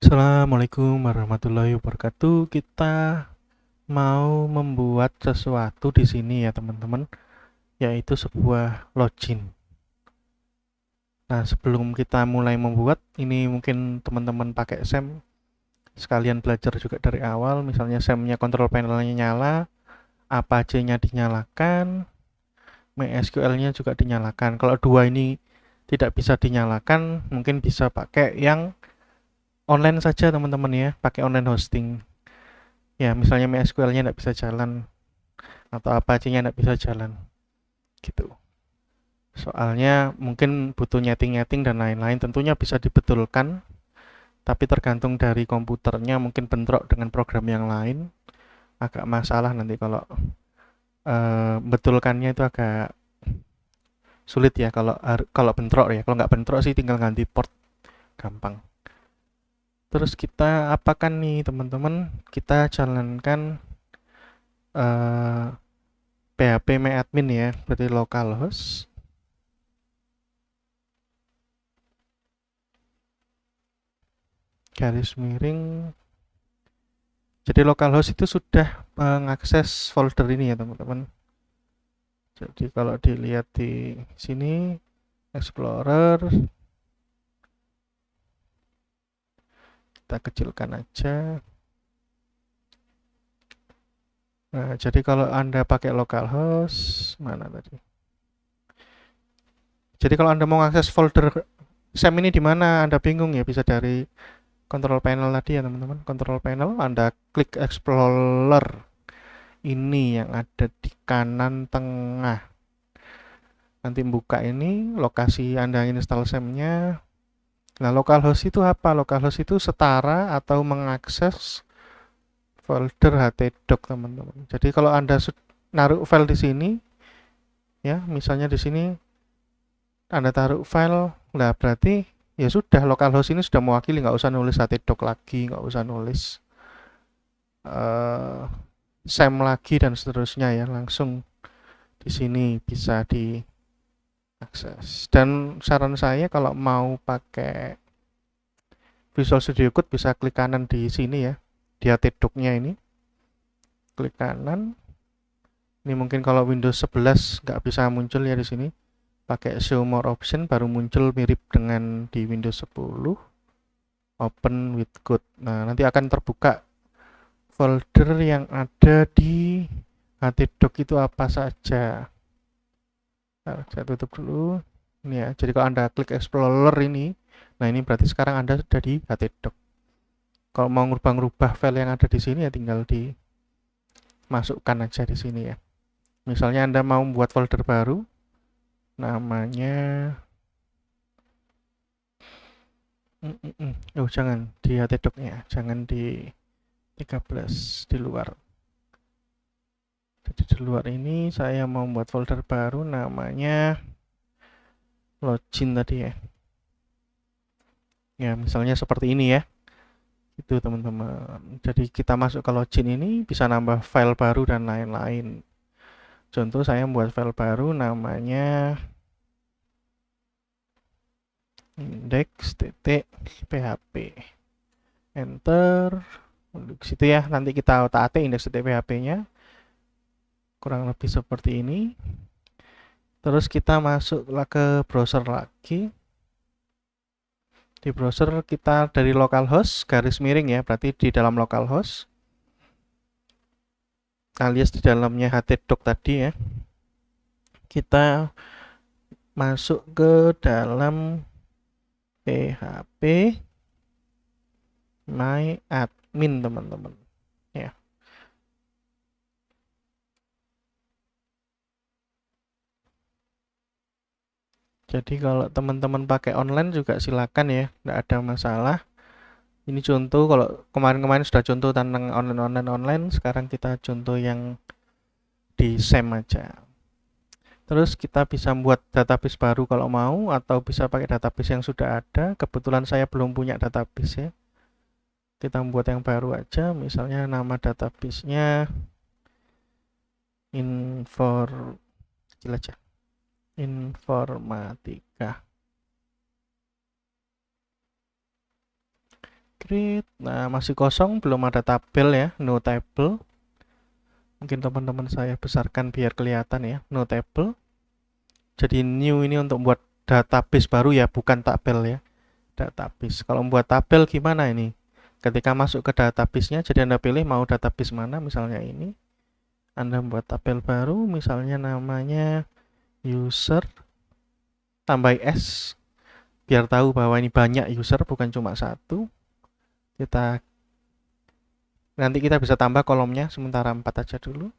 Assalamualaikum warahmatullahi wabarakatuh. Kita mau membuat sesuatu di sini ya teman-teman, yaitu sebuah login. Nah, sebelum kita mulai membuat, ini mungkin teman-teman pakai SEM, sekalian belajar juga dari awal, misalnya SEM-nya control panel-nya nyala, Apache-nya dinyalakan, MySQL-nya juga dinyalakan. Kalau dua ini tidak bisa dinyalakan, mungkin bisa pakai yang online saja teman-teman ya, pakai online hosting. Ya, misalnya MySQL-nya tidak bisa jalan, atau Apache-nya tidak bisa jalan gitu. Soalnya mungkin butuh nyeting-nyeting dan lain-lain, tentunya bisa dibetulkan, tapi tergantung dari komputernya, mungkin bentrok dengan program yang lain, agak masalah nanti kalau betulkannya itu agak sulit ya kalau bentrok ya. Kalau nggak bentrok sih tinggal ganti port, gampang. Terus kita apakan nih teman-teman? Kita jalankan eh, PHP myadmin ya, berarti localhost. Garis miring. Jadi localhost itu sudah mengakses folder ini ya teman-teman. Jadi kalau dilihat di sini Explorer, kita kecilkan aja. Nah, jadi kalau Anda pakai localhost, mana tadi? Jadi kalau Anda mau akses folder SEM ini di mana, Anda bingung ya, bisa dari control panel tadi ya teman-teman. Control panel, Anda klik Explorer. Ini yang ada di kanan tengah. Nanti buka ini, lokasi Anda install SEM-nya. Nah, localhost itu apa? Localhost itu setara atau mengakses folder htdoc, teman-teman. Jadi kalau Anda naruh file di sini, ya, misalnya di sini Anda taruh file, lah berarti ya sudah localhost ini sudah mewakili, nggak usah nulis htdoc lagi, nggak usah nulis uh, SEM lagi dan seterusnya ya, langsung di sini bisa diakses. Dan saran saya kalau mau pakai Visual Studio Code bisa klik kanan di sini ya, di htdoc-nya ini, klik kanan. Ini mungkin kalau Windows 11 nggak bisa muncul ya di sini. Pakai Show More Option baru muncul mirip dengan di Windows 10. Open with Code. Nah, nanti akan terbuka folder yang ada di htdoc itu apa saja. Nah, saya tutup dulu. Ini ya. Jadi kalau Anda klik Explorer ini, nah ini berarti sekarang Anda sudah di htdoc. Kalau mau ngubah-ngubah file yang ada di sini ya tinggal dimasukkan aja di sini ya. Misalnya Anda mau membuat folder baru, namanya oh jangan di htdoc-nya, jangan di 13, di luar. Jadi di luar ini saya mau membuat folder baru namanya login tadi ya. Ya, misalnya seperti ini ya. Itu teman-teman. Jadi kita masuk ke login ini bisa nambah file baru dan lain-lain. Contoh saya membuat file baru namanya index.php. Enter. Di situ ya, nanti kita otak-atik index.php-nya. Kurang lebih seperti ini. Terus kita masuk ke browser lagi. Di browser kita dari localhost, garis miring ya, berarti di dalam localhost. Alias di dalamnya htdoc tadi ya. Kita masuk ke dalam php myadmin teman-teman ya. Jadi kalau teman-teman pakai online juga silakan ya, nggak ada masalah. Ini contoh, kalau kemarin-kemarin sudah contoh tentang online, sekarang kita contoh yang di SEM aja. Terus kita bisa buat database baru kalau mau, atau bisa pakai database yang sudah ada. Kebetulan saya belum punya database ya. Kita buat yang baru aja, misalnya nama database-nya kecil aja, informatika. create. Nah, masih kosong, belum ada tabel ya, no table. Mungkin teman-teman saya besarkan biar kelihatan ya, no table. Jadi new ini untuk buat database baru ya, bukan tabel ya, database. Kalau membuat tabel gimana ini? Ketika masuk ke database-nya, jadi Anda pilih mau database mana, misalnya ini. Anda membuat tabel baru, misalnya namanya user, tambah S, biar tahu bahwa ini banyak user, bukan cuma satu. Nanti kita bisa tambah kolomnya, sementara 4 aja dulu.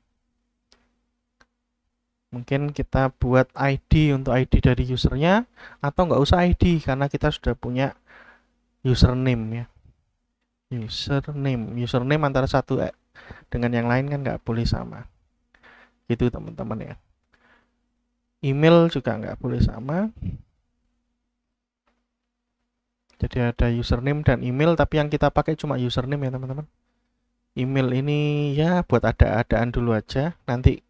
Mungkin kita buat ID untuk ID dari usernya, atau nggak usah ID karena kita sudah punya username ya. Username antara satu dengan yang lain kan nggak boleh sama. Gitu teman-teman ya. Email juga nggak boleh sama. Jadi ada username dan email, tapi yang kita pakai cuma username ya teman-teman. Email ini ya buat ada-adaan dulu aja. Nanti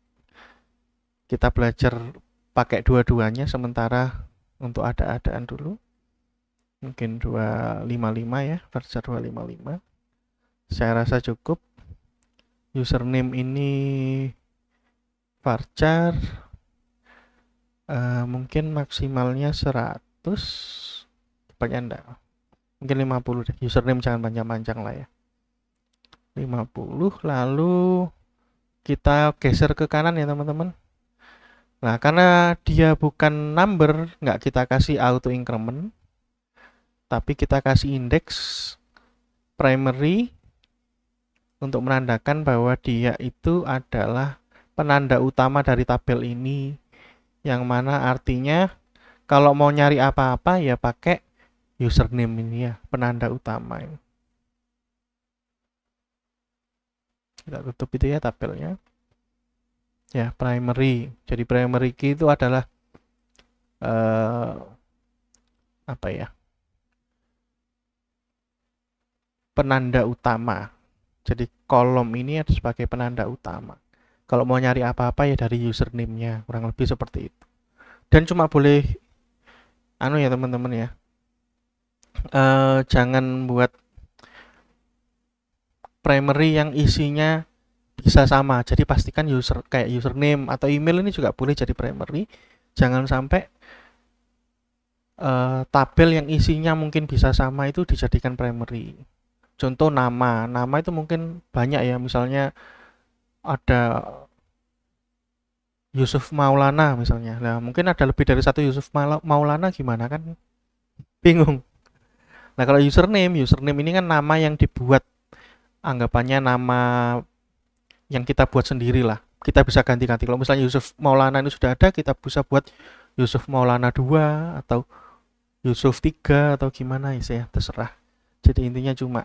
kita belajar pakai dua-duanya, sementara untuk ada-adaan dulu. Mungkin 255 ya, varchar 255. Saya rasa cukup. Username ini varchar, mungkin maksimalnya 100, banyak enggak? Mungkin 50 deh. Username jangan panjang-panjang lah ya. 50, lalu kita geser ke kanan ya teman-teman. Nah, karena dia bukan number, nggak kita kasih auto increment, tapi kita kasih index primary untuk menandakan bahwa dia itu adalah penanda utama dari tabel ini, yang mana artinya kalau mau nyari apa-apa ya pakai username ini ya, penanda utama ini. Kita tutup itu ya tabelnya. Ya, primary. Jadi primary key itu adalah apa ya? Penanda utama. Jadi kolom ini ada sebagai penanda utama. Kalau mau nyari apa-apa ya dari username-nya, kurang lebih seperti itu. Dan cuma boleh ya teman-teman ya. Jangan buat primary yang isinya bisa sama. Jadi pastikan kayak username atau email ini juga boleh jadi primary. Jangan sampai tabel yang isinya mungkin bisa sama itu dijadikan primary. Contoh nama itu mungkin banyak ya, misalnya ada Yusuf Maulana misalnya. Nah, mungkin ada lebih dari satu Yusuf Maulana, gimana kan? Bingung. Nah, kalau username ini kan nama yang dibuat, anggapannya nama yang kita buat sendiri lah. Kita bisa ganti-ganti. Kalau misalnya Yusuf Maulana ini sudah ada, kita bisa buat Yusuf Maulana 2 atau Yusuf 3 atau gimana ya, terserah. Jadi intinya cuma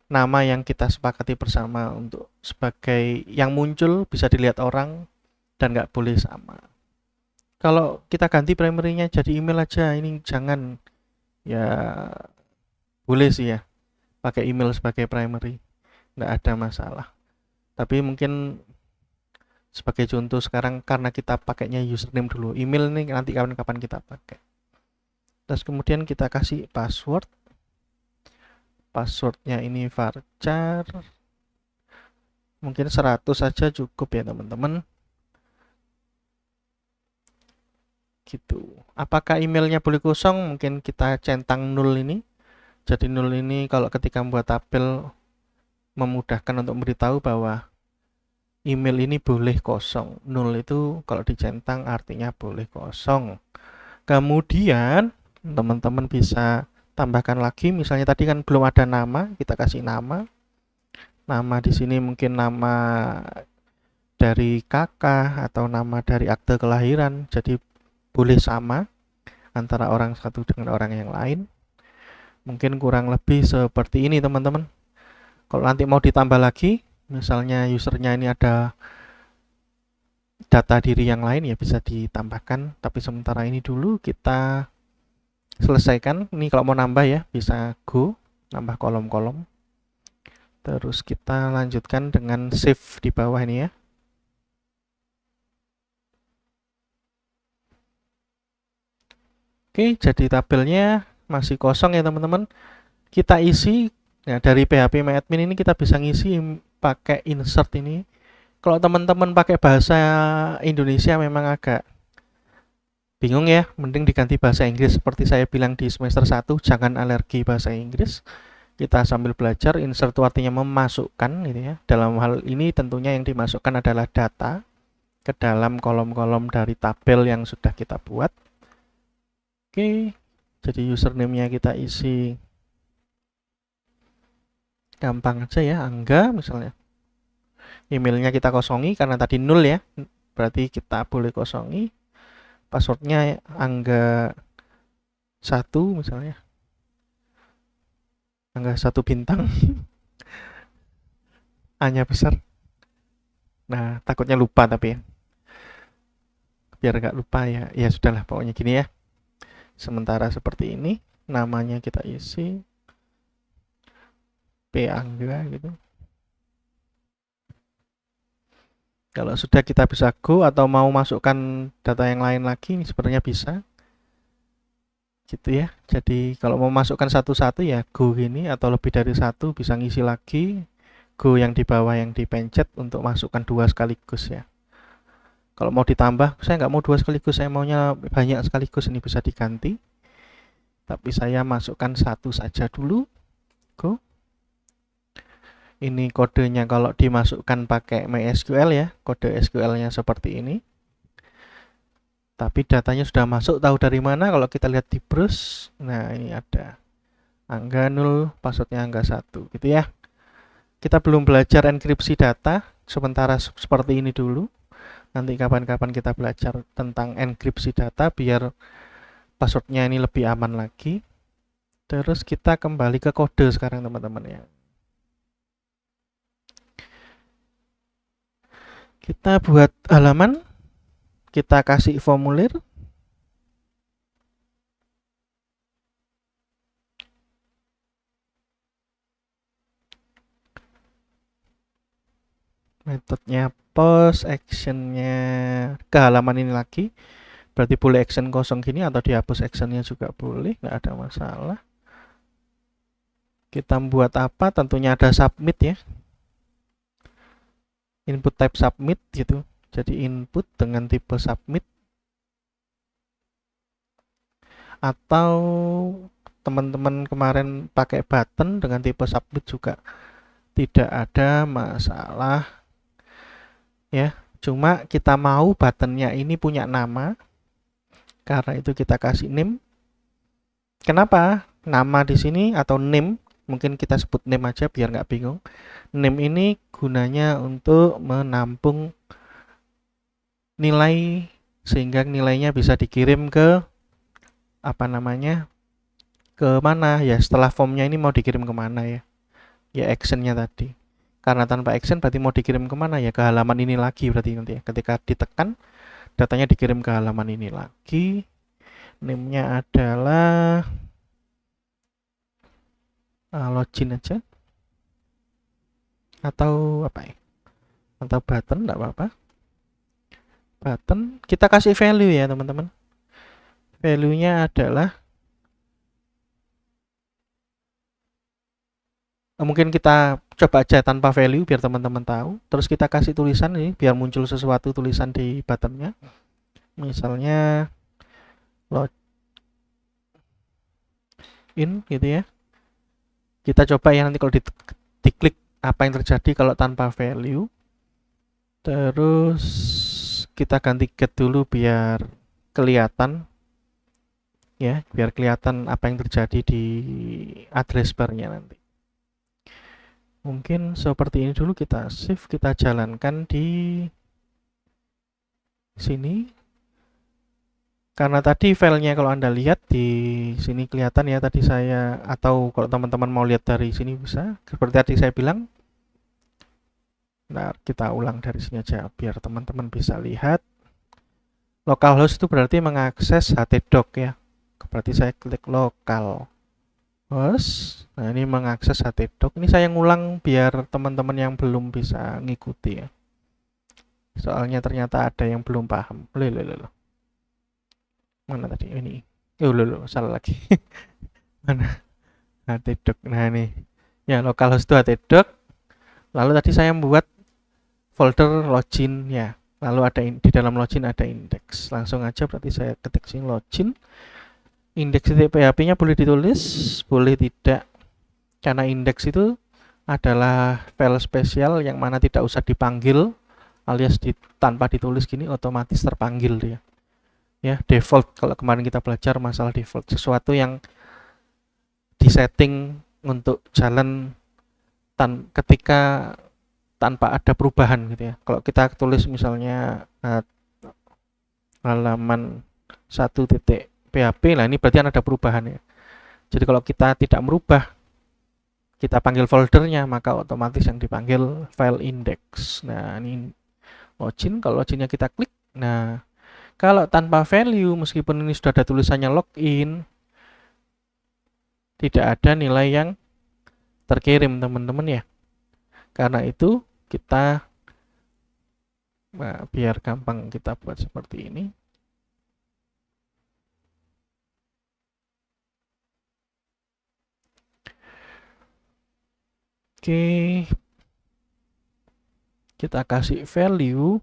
nama yang kita sepakati bersama untuk sebagai yang muncul bisa dilihat orang dan nggak boleh sama. Kalau kita ganti primary-nya jadi email aja, ini jangan ya, boleh sih ya pakai email sebagai primary, nggak ada masalah. Tapi mungkin sebagai contoh sekarang karena kita pakainya username dulu, email ini nanti kapan-kapan kita pakai. Terus kemudian kita kasih password. Passwordnya ini varchar, mungkin 100 saja cukup ya teman-teman. Gitu. Apakah emailnya boleh kosong? Mungkin kita centang 0 ini. Jadi 0 ini kalau ketika membuat tabel memudahkan untuk memberitahu bahwa email ini boleh kosong. 0 itu kalau dicentang artinya boleh kosong. Kemudian teman-teman bisa tambahkan lagi, misalnya tadi kan belum ada nama, kita kasih nama. Nama di sini mungkin nama dari kakak atau nama dari akte kelahiran, jadi boleh sama antara orang satu dengan orang yang lain. Mungkin kurang lebih seperti ini teman-teman. Kalau nanti mau ditambah lagi, misalnya usernya ini ada data diri yang lain ya bisa ditambahkan, tapi sementara ini dulu kita selesaikan. Ini kalau mau nambah ya bisa go, nambah kolom-kolom. Terus kita lanjutkan dengan save di bawah ini ya. Oke, jadi tabelnya masih kosong ya teman-teman. kita isi. Nah, dari PHP MyAdmin ini kita bisa ngisi pakai insert ini. Kalau teman-teman pakai bahasa Indonesia memang agak bingung ya, mending diganti bahasa Inggris seperti saya bilang di semester 1, jangan alergi bahasa Inggris. Kita sambil belajar, insert itu artinya memasukkan gitu ya. Dalam hal ini tentunya yang dimasukkan adalah data ke dalam kolom-kolom dari tabel yang sudah kita buat. Oke, jadi username-nya kita isi gampang aja ya, Angga misalnya. Emailnya kita kosongi karena tadi 0 ya, berarti kita boleh kosongi. Passwordnya Angga 1 misalnya, Angga 1 bintang. A-nya besar. Nah, takutnya lupa tapi ya. Biar nggak lupa ya, ya sudahlah pokoknya gini ya. Sementara seperti ini, namanya kita isi P Angga gitu. Kalau sudah kita bisa go atau mau masukkan data yang lain lagi, ini sebenarnya bisa. Gitu ya. Jadi kalau mau masukkan satu-satu ya go gini, atau lebih dari satu bisa ngisi lagi. Go yang di bawah yang dipencet untuk masukkan 2 sekaligus ya. Kalau mau ditambah, saya nggak mau 2 sekaligus, saya maunya banyak sekaligus, ini bisa diganti. Tapi saya masukkan 1 saja dulu. Go. Ini kodenya kalau dimasukkan pakai MySQL ya, kode SQL-nya seperti ini. Tapi datanya sudah masuk, tahu dari mana? Kalau kita lihat di browse, nah ini ada Angga 0, passwordnya Angga 1 gitu ya. Kita belum belajar enkripsi data, sementara seperti ini dulu. Nanti kapan-kapan kita belajar tentang enkripsi data biar passwordnya ini lebih aman lagi. Terus kita kembali ke kode sekarang teman-teman ya. Kita buat halaman, kita kasih formulir. Metodenya post, actionnya ke halaman ini lagi. Berarti boleh action kosong gini atau dihapus actionnya juga boleh, nggak ada masalah. Kita buat apa? Tentunya ada submit ya. Input type submit gitu. Jadi input dengan tipe submit. Atau teman-teman kemarin pakai button dengan tipe submit juga tidak ada masalah ya. Cuma kita mau buttonnya ini punya nama, karena itu kita kasih name. Kenapa nama di sini atau name? Mungkin kita sebut name aja biar nggak bingung. Name ini gunanya untuk menampung nilai sehingga nilainya bisa dikirim ke apa namanya, ke mana ya, setelah formnya ini mau dikirim kemana ya, ya actionnya tadi. Karena tanpa action berarti mau dikirim kemana ya, ke halaman ini lagi berarti nanti ya. Ketika ditekan datanya dikirim ke halaman ini lagi. Name-nya adalah login aja atau apa ya, atau button, enggak apa-apa. Button kita kasih value ya teman-teman. Value-nya adalah mungkin kita coba aja tanpa value biar teman-teman tahu. Terus kita kasih tulisan ini biar muncul sesuatu tulisan di buttonnya. Misalnya login gitu ya. Kita coba ya nanti kalau diklik apa yang terjadi kalau tanpa value. Terus kita ganti get dulu biar kelihatan ya, biar kelihatan apa yang terjadi di address bar-nya nanti. Mungkin seperti ini dulu, kita save, kita jalankan di sini. Karena tadi filenya kalau Anda lihat di sini kelihatan ya tadi saya, atau kalau teman-teman mau lihat dari sini bisa, seperti tadi saya bilang. Nah, kita ulang dari sini aja biar teman-teman bisa lihat. Localhost itu berarti mengakses htdoc ya. Berarti saya klik local host. Nah, ini mengakses htdoc. Ini saya ngulang biar teman-teman yang belum bisa ngikuti ya. Soalnya ternyata ada yang belum paham. Loh. Mana tadi? Ini. Loh, salah lagi. Mana? htdoc. Nah ini ya, localhost itu htdoc. Lalu tadi saya membuat folder login ya. Lalu ada di dalam login ada index. Langsung aja berarti saya ketik sini login. Index.php-nya boleh ditulis, boleh tidak. Karena index itu adalah file spesial yang mana tidak usah dipanggil, alias tanpa ditulis gini otomatis terpanggil dia. Ya, default, kalau kemarin kita belajar masalah default, sesuatu yang disetting untuk jalan ketika tanpa ada perubahan gitu ya. Kalau kita tulis misalnya halaman 1.php, lah ini berarti ada perubahan ya. Jadi kalau kita tidak merubah, kita panggil foldernya, maka otomatis yang dipanggil file index. Nah, ini login. Kalau loginnya kita klik, nah kalau tanpa value, meskipun ini sudah ada tulisannya login, tidak ada nilai yang terkirim teman-teman ya. Karena itu kita biar gampang kita buat seperti ini. Oke, kita kasih value.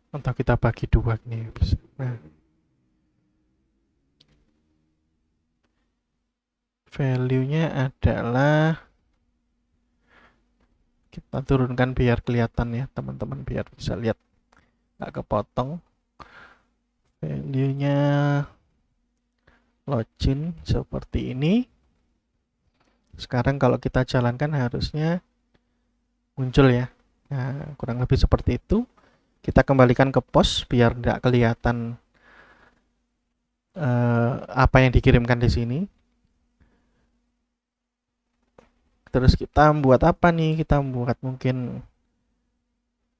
Atau kita bagi dua nih bisa. Nah, value-nya adalah, kita turunkan biar kelihatan ya teman-teman, biar bisa lihat nggak kepotong. Value-nya login seperti ini. Sekarang kalau kita jalankan harusnya muncul ya. Nah, kurang lebih seperti itu. Kita kembalikan ke post biar tidak kelihatan apa yang dikirimkan di sini. Terus kita membuat apa nih? Kita membuat mungkin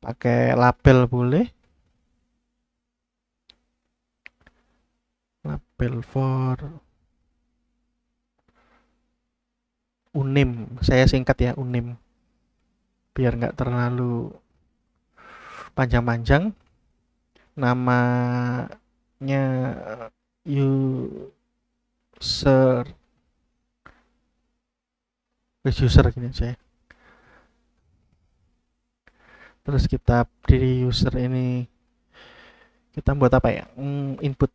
pakai label boleh. Label for unim. Saya singkat ya, unim. Biar nggak terlalu panjang-panjang. Namanya user gini aja ya. Terus kita di user ini kita buat apa ya? Input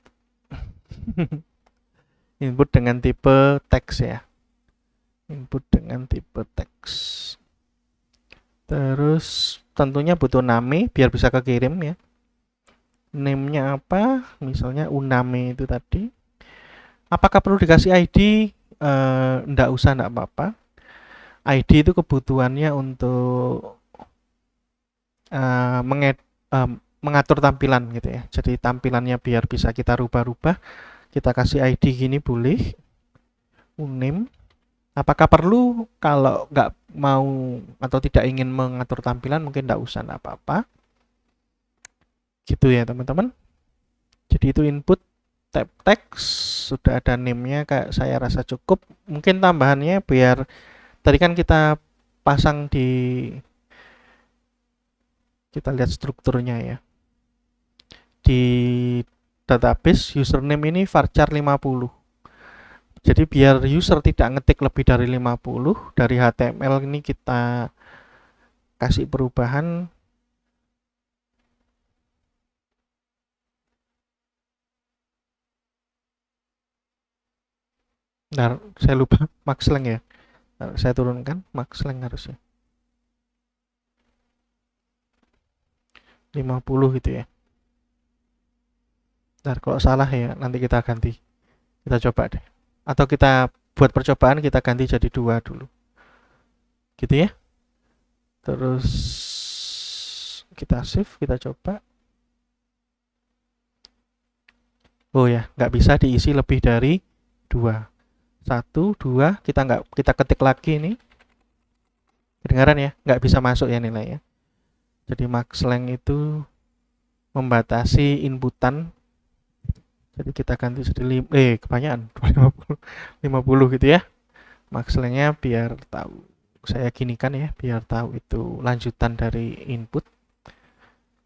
input dengan tipe teks ya. Input dengan tipe teks. Terus tentunya butuh name biar bisa kekirim ya. Name-nya apa? Misalnya uname itu tadi. Apakah perlu dikasih ID? Nggak usah, nggak apa-apa. ID itu kebutuhannya untuk mengatur tampilan gitu ya. Jadi tampilannya biar bisa kita rubah-rubah, kita kasih ID gini boleh. Uname. Apakah perlu? Kalau nggak mau atau tidak ingin mengatur tampilan, mungkin nggak usah, nggak apa-apa. Gitu ya teman-teman. Jadi itu input tab teks, sudah ada name-nya, kayak saya rasa cukup. Mungkin tambahannya biar tadi kan kita pasang di, kita lihat strukturnya ya. Di database username ini varchar 50. Jadi biar user tidak ngetik lebih dari 50, dari HTML ini kita kasih perubahan Nah, saya lupa maxlength ya. Nah, saya turunkan maxlength harusnya 50 gitu ya. Nah, kalau salah ya nanti kita ganti. Kita coba deh. Atau kita buat percobaan, kita ganti jadi 2 dulu. Gitu ya. Terus kita save, kita coba. Oh ya, nggak bisa diisi lebih dari 2. 1, 2, kita ketik lagi ini. Kedengaran ya, nggak bisa masuk ya nilainya. Jadi maxlength itu membatasi inputan. Jadi kita ganti jadi kebanyakan 50 gitu ya. Maxlengthnya biar tahu. saya ginikan ya biar tahu itu lanjutan dari input.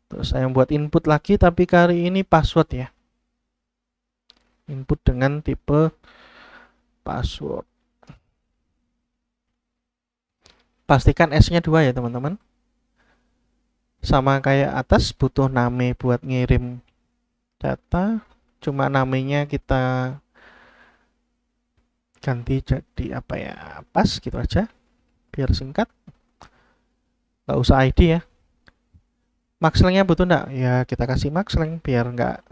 Terus saya buat input lagi, tapi kali ini password ya. Input dengan tipe password. Pastikan S-nya 2 ya teman-teman. Sama kayak atas, butuh name buat ngirim data. Cuma namanya kita ganti jadi apa ya, pas gitu aja biar singkat, nggak usah ID ya. Maxlengnya butuh nggak? Ya kita kasih maxleng biar nggak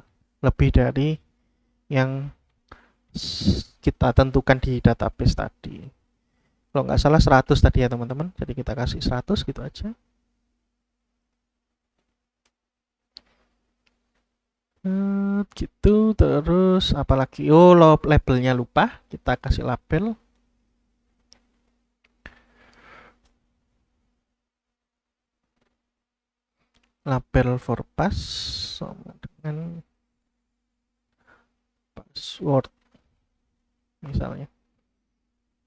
lebih dari yang kita tentukan di database tadi. Kalau nggak salah 100 tadi ya teman-teman, jadi kita kasih 100 gitu aja. Gitu. Terus apalagi, oh labelnya lupa, kita kasih label. Label for pass sama dengan password misalnya.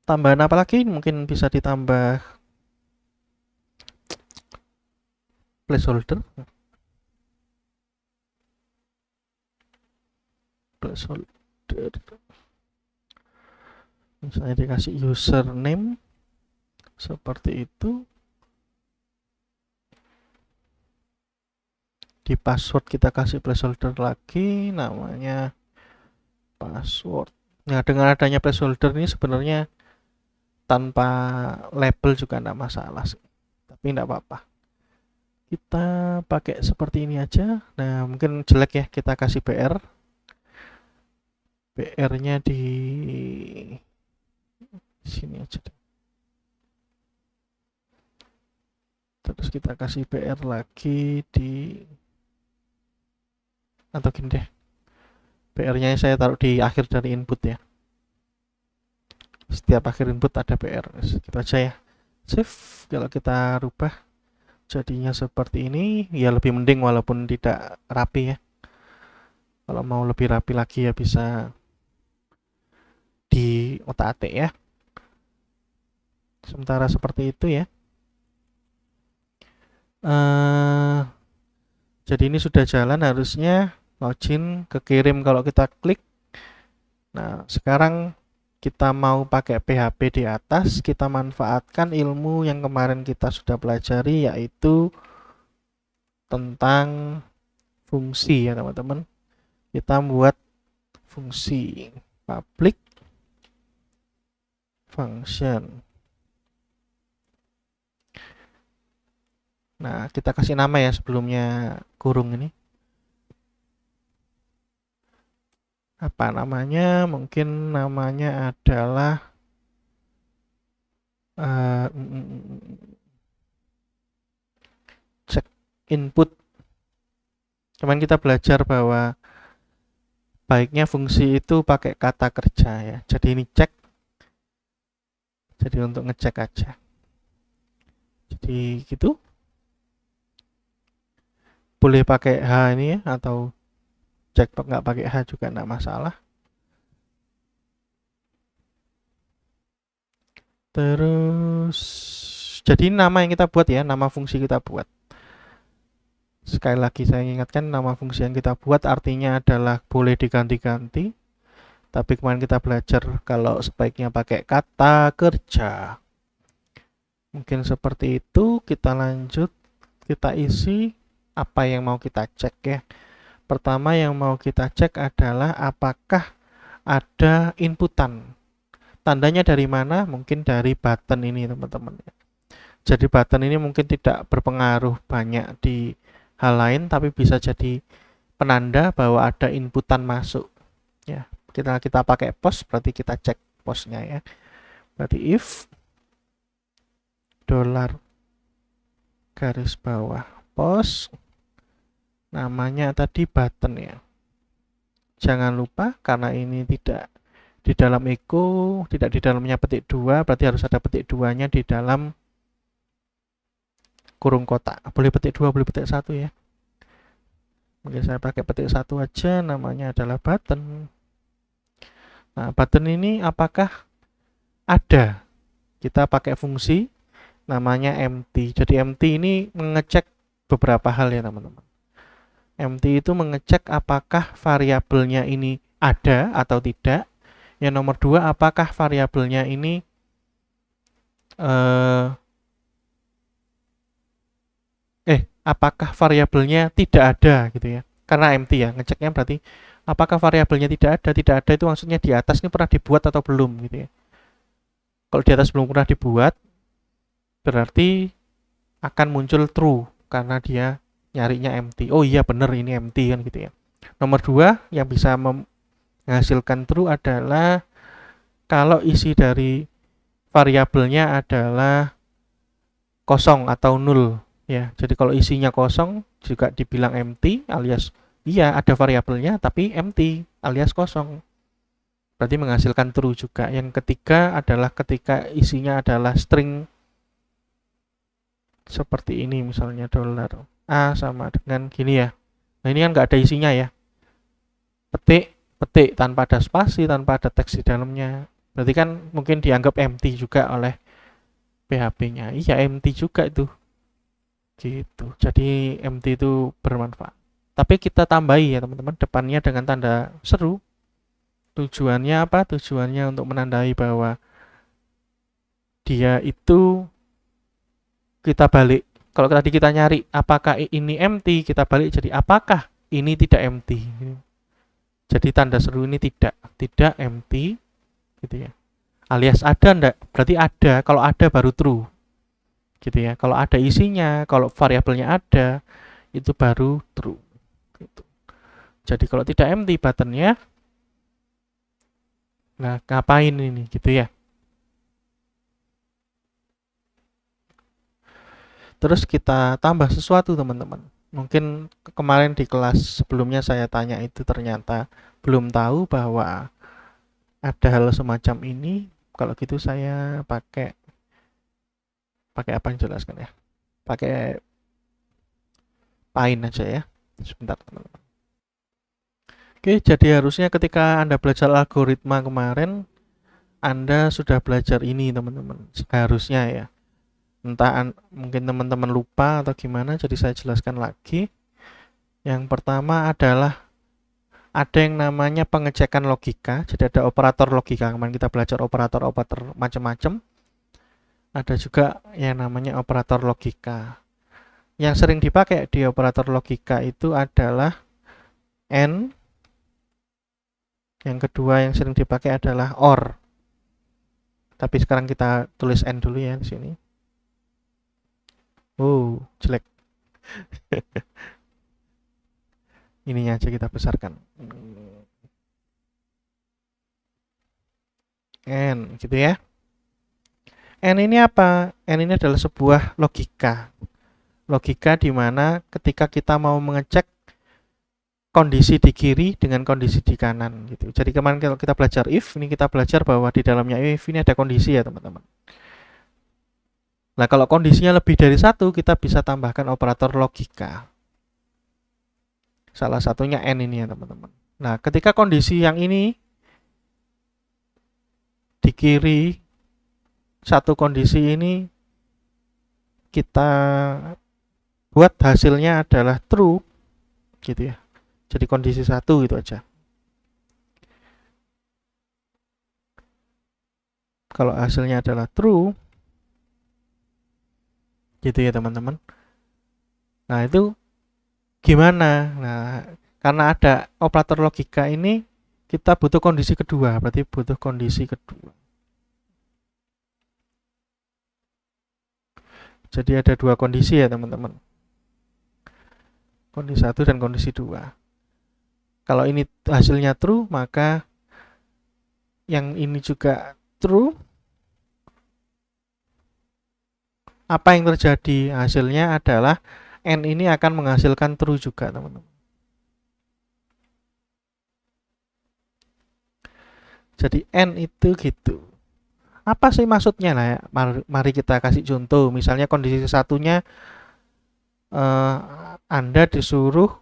Tambahan apa lagi? Mungkin bisa ditambah placeholder. Misalnya dikasih username seperti itu. Di password kita kasih placeholder lagi, namanya password. Nah, dengan adanya placeholder ini sebenarnya tanpa label juga tidak masalah sih, tapi tidak apa-apa. Kita pakai seperti ini aja. Nah, mungkin jelek ya, kita kasih BR. BR-nya di sini aja deh. Terus kita kasih BR lagi di, atau gini deh, BR-nya saya taruh di akhir dari input ya. Setiap akhir input ada BR. Gitu aja ya. Save. Kalau kita rubah jadinya seperti ini, ya lebih mending walaupun tidak rapi ya. Kalau mau lebih rapi lagi ya bisa di otak-atik ya. Sementara seperti itu ya. Jadi ini sudah jalan, harusnya login, kekirim kalau kita klik. Nah, sekarang kita mau pakai PHP di atas, kita manfaatkan ilmu yang kemarin kita sudah pelajari, yaitu tentang fungsi ya teman-teman. Kita buat fungsi public function. Nah, kita kasih nama ya sebelumnya kurung ini. Apa namanya? Mungkin namanya adalah check input. Cuman kita belajar bahwa baiknya fungsi itu pakai kata kerja ya. Jadi ini cek. Jadi untuk ngecek aja. Jadi gitu. Boleh pakai H ini ya, atau cek nggak pakai H juga nggak masalah. Terus jadi nama yang kita buat ya, nama fungsi kita buat. Sekali lagi saya ingatkan, nama fungsi yang kita buat artinya adalah boleh diganti-ganti. Tapi kemarin kita belajar kalau sebaiknya pakai kata kerja. Mungkin seperti itu. Kita lanjut, kita isi apa yang mau kita cek ya. Pertama yang mau kita cek adalah apakah ada inputan. Tandanya dari mana? Mungkin dari button ini teman-teman. Jadi button ini mungkin tidak berpengaruh banyak di hal lain, tapi bisa jadi penanda bahwa ada inputan masuk. Ya, kita pakai post, berarti kita cek postnya ya. Berarti if $ garis bawah post, namanya tadi button ya. Jangan lupa karena ini tidak di dalam echo, tidak di dalamnya petik 2, berarti harus ada petik 2-nya di dalam kurung kotak. Boleh petik 2, boleh petik 1 ya. Mungkin saya pakai petik 1 aja, namanya adalah button. Nah, button ini apakah ada? Kita pakai fungsi, namanya empty. Jadi empty ini mengecek beberapa hal ya teman-teman. Empty itu mengecek apakah variabelnya ini ada atau tidak. Yang nomor dua, apakah variabelnya ini apakah variabelnya tidak ada gitu ya. Karena empty ya, ngeceknya berarti apakah variabelnya tidak ada itu maksudnya di atas ini pernah dibuat atau belum gitu ya. Kalau di atas belum pernah dibuat, berarti akan muncul true karena dia nyarinya empty. Oh iya bener ini empty kan gitu ya. Nomor dua yang bisa menghasilkan true adalah kalau isi dari variabelnya adalah kosong atau nul ya. Jadi kalau isinya kosong juga dibilang empty alias iya ada variabelnya tapi empty alias kosong. Berarti menghasilkan true juga. Yang ketiga adalah ketika isinya adalah string seperti ini misalnya $A sama dengan gini ya. Nah ini kan nggak ada isinya ya. Petik tanpa ada spasi, tanpa ada teks di dalamnya. Berarti kan mungkin dianggap empty juga oleh PHP-nya. Iya empty juga itu. Gitu. Jadi empty itu bermanfaat. Tapi kita tambahi ya teman-teman depannya dengan tanda seru. Tujuannya apa? Tujuannya untuk menandai bahwa dia itu kita balik. Kalau tadi kita nyari apakah ini empty, kita balik jadi apakah ini tidak empty. Jadi tanda seru ini tidak empty gitu ya. Alias ada enggak? Berarti ada. Kalau ada baru true. Gitu ya. Kalau ada isinya, kalau variabelnya ada, itu baru true. Gitu. Jadi kalau tidak empty buttonnya, nah ngapain ini gitu ya. Terus kita tambah sesuatu teman-teman. Mungkin kemarin di kelas sebelumnya saya tanya itu ternyata belum tahu bahwa ada hal semacam ini. Kalau gitu saya pakai apa yang jelaskan ya? Pakai Paint aja ya. Sebentar teman-teman. Oke, jadi harusnya ketika Anda belajar algoritma kemarin, Anda sudah belajar ini teman-teman. Harusnya ya. Entah mungkin teman-teman lupa atau gimana, jadi saya jelaskan lagi. Yang pertama adalah ada yang namanya pengecekan logika. Jadi ada operator logika. Kemarin kita belajar operator-operator macam-macam. Ada juga yang namanya operator logika. Yang sering dipakai di operator logika itu adalah AND. Yang kedua yang sering dipakai adalah OR. Tapi sekarang kita tulis AND dulu ya di sini. Oh, jelek. Ininya aja kita besarkan. N gitu ya. N ini apa? N ini adalah sebuah logika. Logika di mana ketika kita mau mengecek kondisi di kiri dengan kondisi di kanan gitu. Jadi kemarin kalau kita belajar if, ini kita belajar bahwa di dalamnya if ini ada kondisi ya teman-teman. Nah kalau kondisinya lebih dari satu, kita bisa tambahkan operator logika. Salah satunya N ini ya teman-teman. Nah ketika kondisi yang ini di kiri, satu kondisi ini kita buat hasilnya adalah true gitu ya. Jadi kondisi satu gitu aja. Kalau hasilnya adalah true, gitu ya teman-teman. Nah itu gimana? Nah karena ada operator logika ini, kita butuh kondisi kedua. Berarti butuh kondisi kedua. Jadi ada dua kondisi ya teman-teman. Kondisi 1 dan kondisi 2. Kalau ini hasilnya true, maka yang ini juga true. Apa yang terjadi? Hasilnya adalah N ini akan menghasilkan true juga teman-teman. Jadi N itu gitu. Apa sih maksudnya? Nah, mari kita kasih contoh. Misalnya kondisi satunya Anda disuruh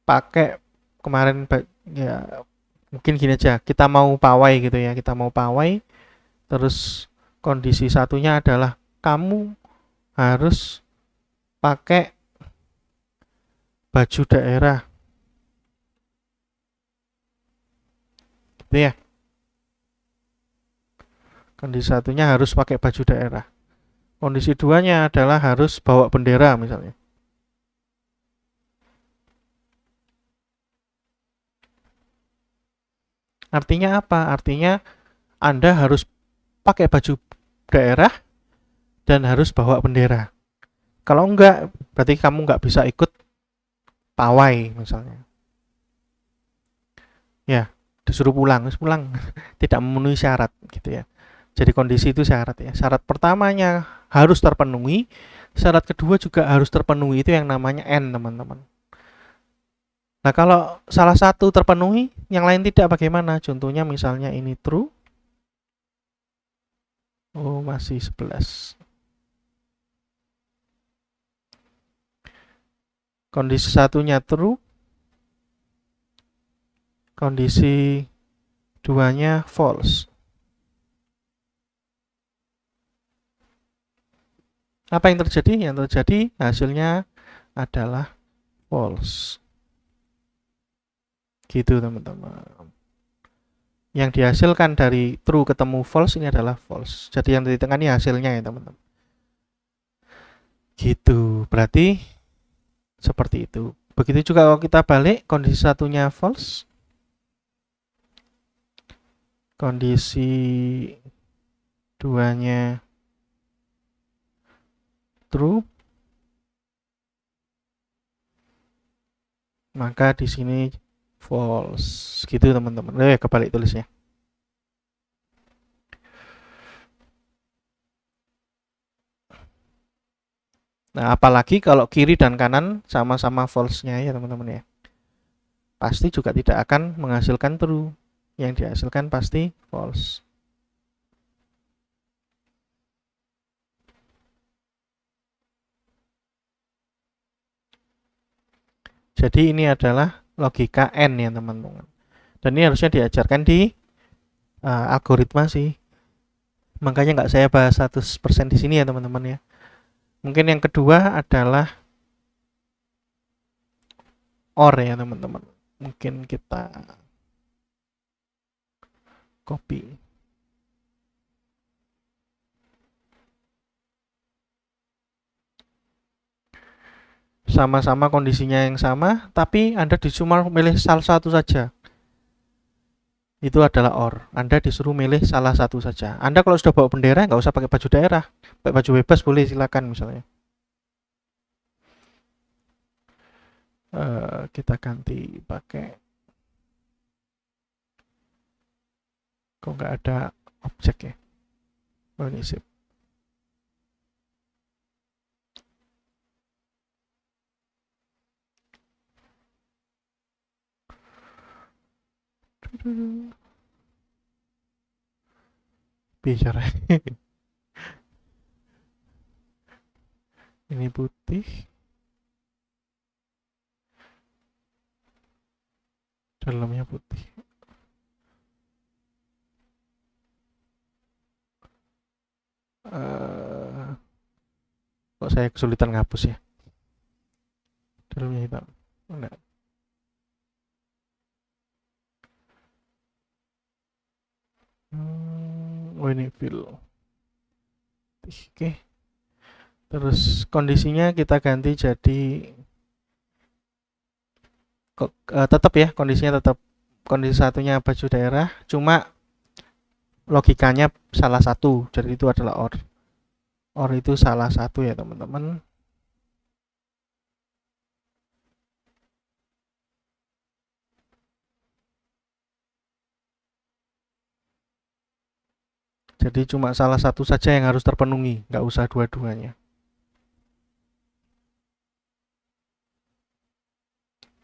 pakai kemarin ya mungkin gini aja. Kita mau pawai gitu ya. Kita mau pawai terus Kondisi satunya adalah kamu harus pakai baju daerah, gitu ya. Kondisi satunya harus pakai baju daerah. Kondisi duanya adalah harus bawa bendera misalnya. Artinya apa? Artinya Anda harus pakai baju daerah dan harus bawa bendera. Kalau enggak, berarti kamu enggak bisa ikut pawai misalnya. Ya, disuruh pulang, pulang. Tidak memenuhi syarat gitu ya. Jadi kondisi itu syarat ya. Syarat pertamanya harus terpenuhi, syarat kedua juga harus terpenuhi. Itu yang namanya N, teman-teman. Nah, kalau salah satu terpenuhi, yang lain tidak bagaimana? Contohnya misalnya ini true. Oh, masih 11. Kondisi satunya true, kondisi duanya false. Apa yang terjadi? Yang terjadi hasilnya adalah false. Gitu, teman-teman. Yang dihasilkan dari true ketemu false ini adalah false. Jadi yang di tengah ini hasilnya ya, teman-teman. Gitu. Berarti seperti itu. Begitu juga kalau kita balik, kondisi satunya false, kondisi duanya true, maka di sini false. Gitu, teman-teman. Kebalik tulisnya. Nah, apalagi kalau kiri dan kanan sama-sama false-nya ya, teman-teman ya. Pasti juga tidak akan menghasilkan true. Yang dihasilkan pasti false. Jadi ini adalah logika N ya, teman-teman. Dan ini harusnya diajarkan di algoritma sih. Makanya nggak saya bahas 100% di sini ya, teman-teman ya. Mungkin yang kedua adalah OR ya, teman-teman. Mungkin kita copy. Sama-sama kondisinya yang sama, tapi Anda cuma milih salah satu saja. Itu adalah OR. Anda disuruh milih salah satu saja. Anda kalau sudah bawa bendera, nggak usah pakai baju daerah. Pakai baju bebas boleh, silakan misalnya. Kita ganti pakai, kok nggak ada objek ya. Oh, ini sip. Bicara. Ini putih, dalamnya putih. Kok saya kesulitan ngapus ya. Dalamnya hitam. Enggak. Oh, ini fill. Oke. Terus kondisinya kita ganti jadi tetap ya, kondisinya tetap kondisi satunya baju daerah, cuma logikanya salah satu, jadi itu adalah OR. OR itu salah satu ya, teman-teman. Jadi cuma salah satu saja yang harus terpenuhi, nggak usah dua-duanya.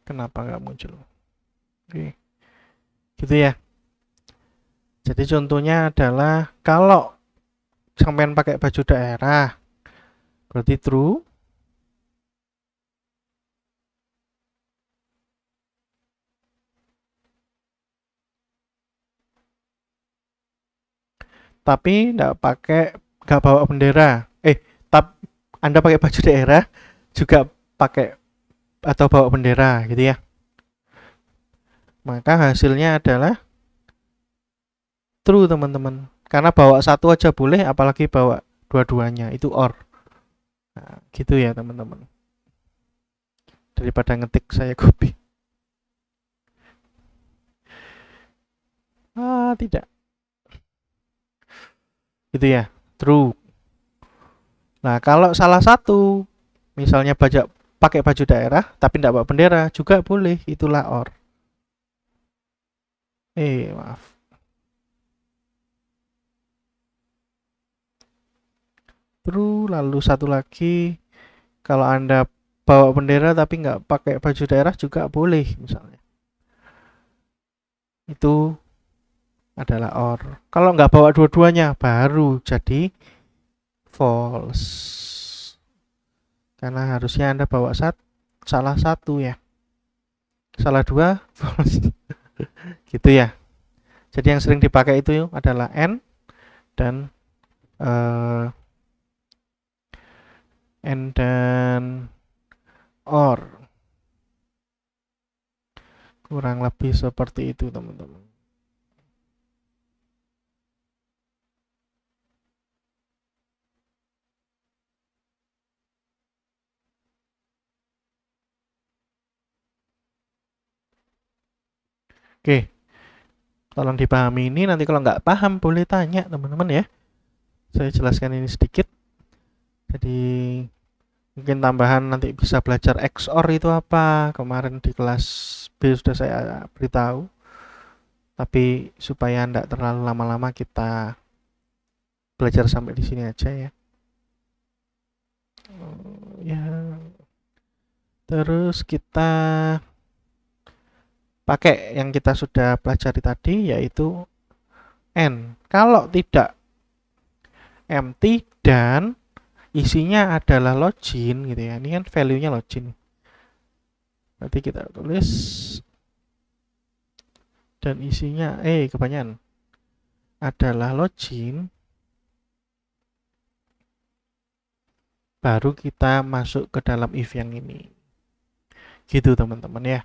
Kenapa nggak muncul? Oke, gitu ya. Jadi contohnya adalah kalau sampean pakai baju daerah, berarti true. tapi nggak bawa bendera. Tap Anda pakai baju daerah juga pakai atau bawa bendera gitu ya. Maka hasilnya adalah true teman-teman. Karena bawa satu aja boleh, apalagi bawa dua-duanya itu or. Nah, gitu ya teman-teman. Daripada ngetik saya copy. Tidak. Gitu ya, true. Nah, kalau salah satu, misalnya pakai baju daerah, tapi tidak bawa bendera, juga boleh, itulah or. Maaf. True, lalu satu lagi, kalau Anda bawa bendera tapi nggak pakai baju daerah juga boleh, misalnya. Itu adalah or. Kalau nggak bawa dua-duanya, baru jadi false. Karena harusnya Anda bawa salah satu ya. Salah dua, false. Gitu ya. Jadi yang sering dipakai itu adalah N dan or. Kurang lebih seperti itu teman-teman. Oke, tolong dipahami ini. Nanti kalau nggak paham boleh tanya teman-teman ya. Saya jelaskan ini sedikit. Jadi mungkin tambahan nanti bisa belajar XOR itu apa. Kemarin di kelas B sudah saya beritahu. Tapi supaya tidak terlalu lama-lama kita belajar sampai di sini aja ya. Ya. Terus kita pakai yang kita sudah pelajari tadi, yaitu N. Kalau tidak empty dan isinya adalah login gitu ya. Ini kan value-nya login. Berarti kita tulis dan isinya kebanyakan adalah login. Baru kita masuk ke dalam if yang ini. Gitu teman-teman ya.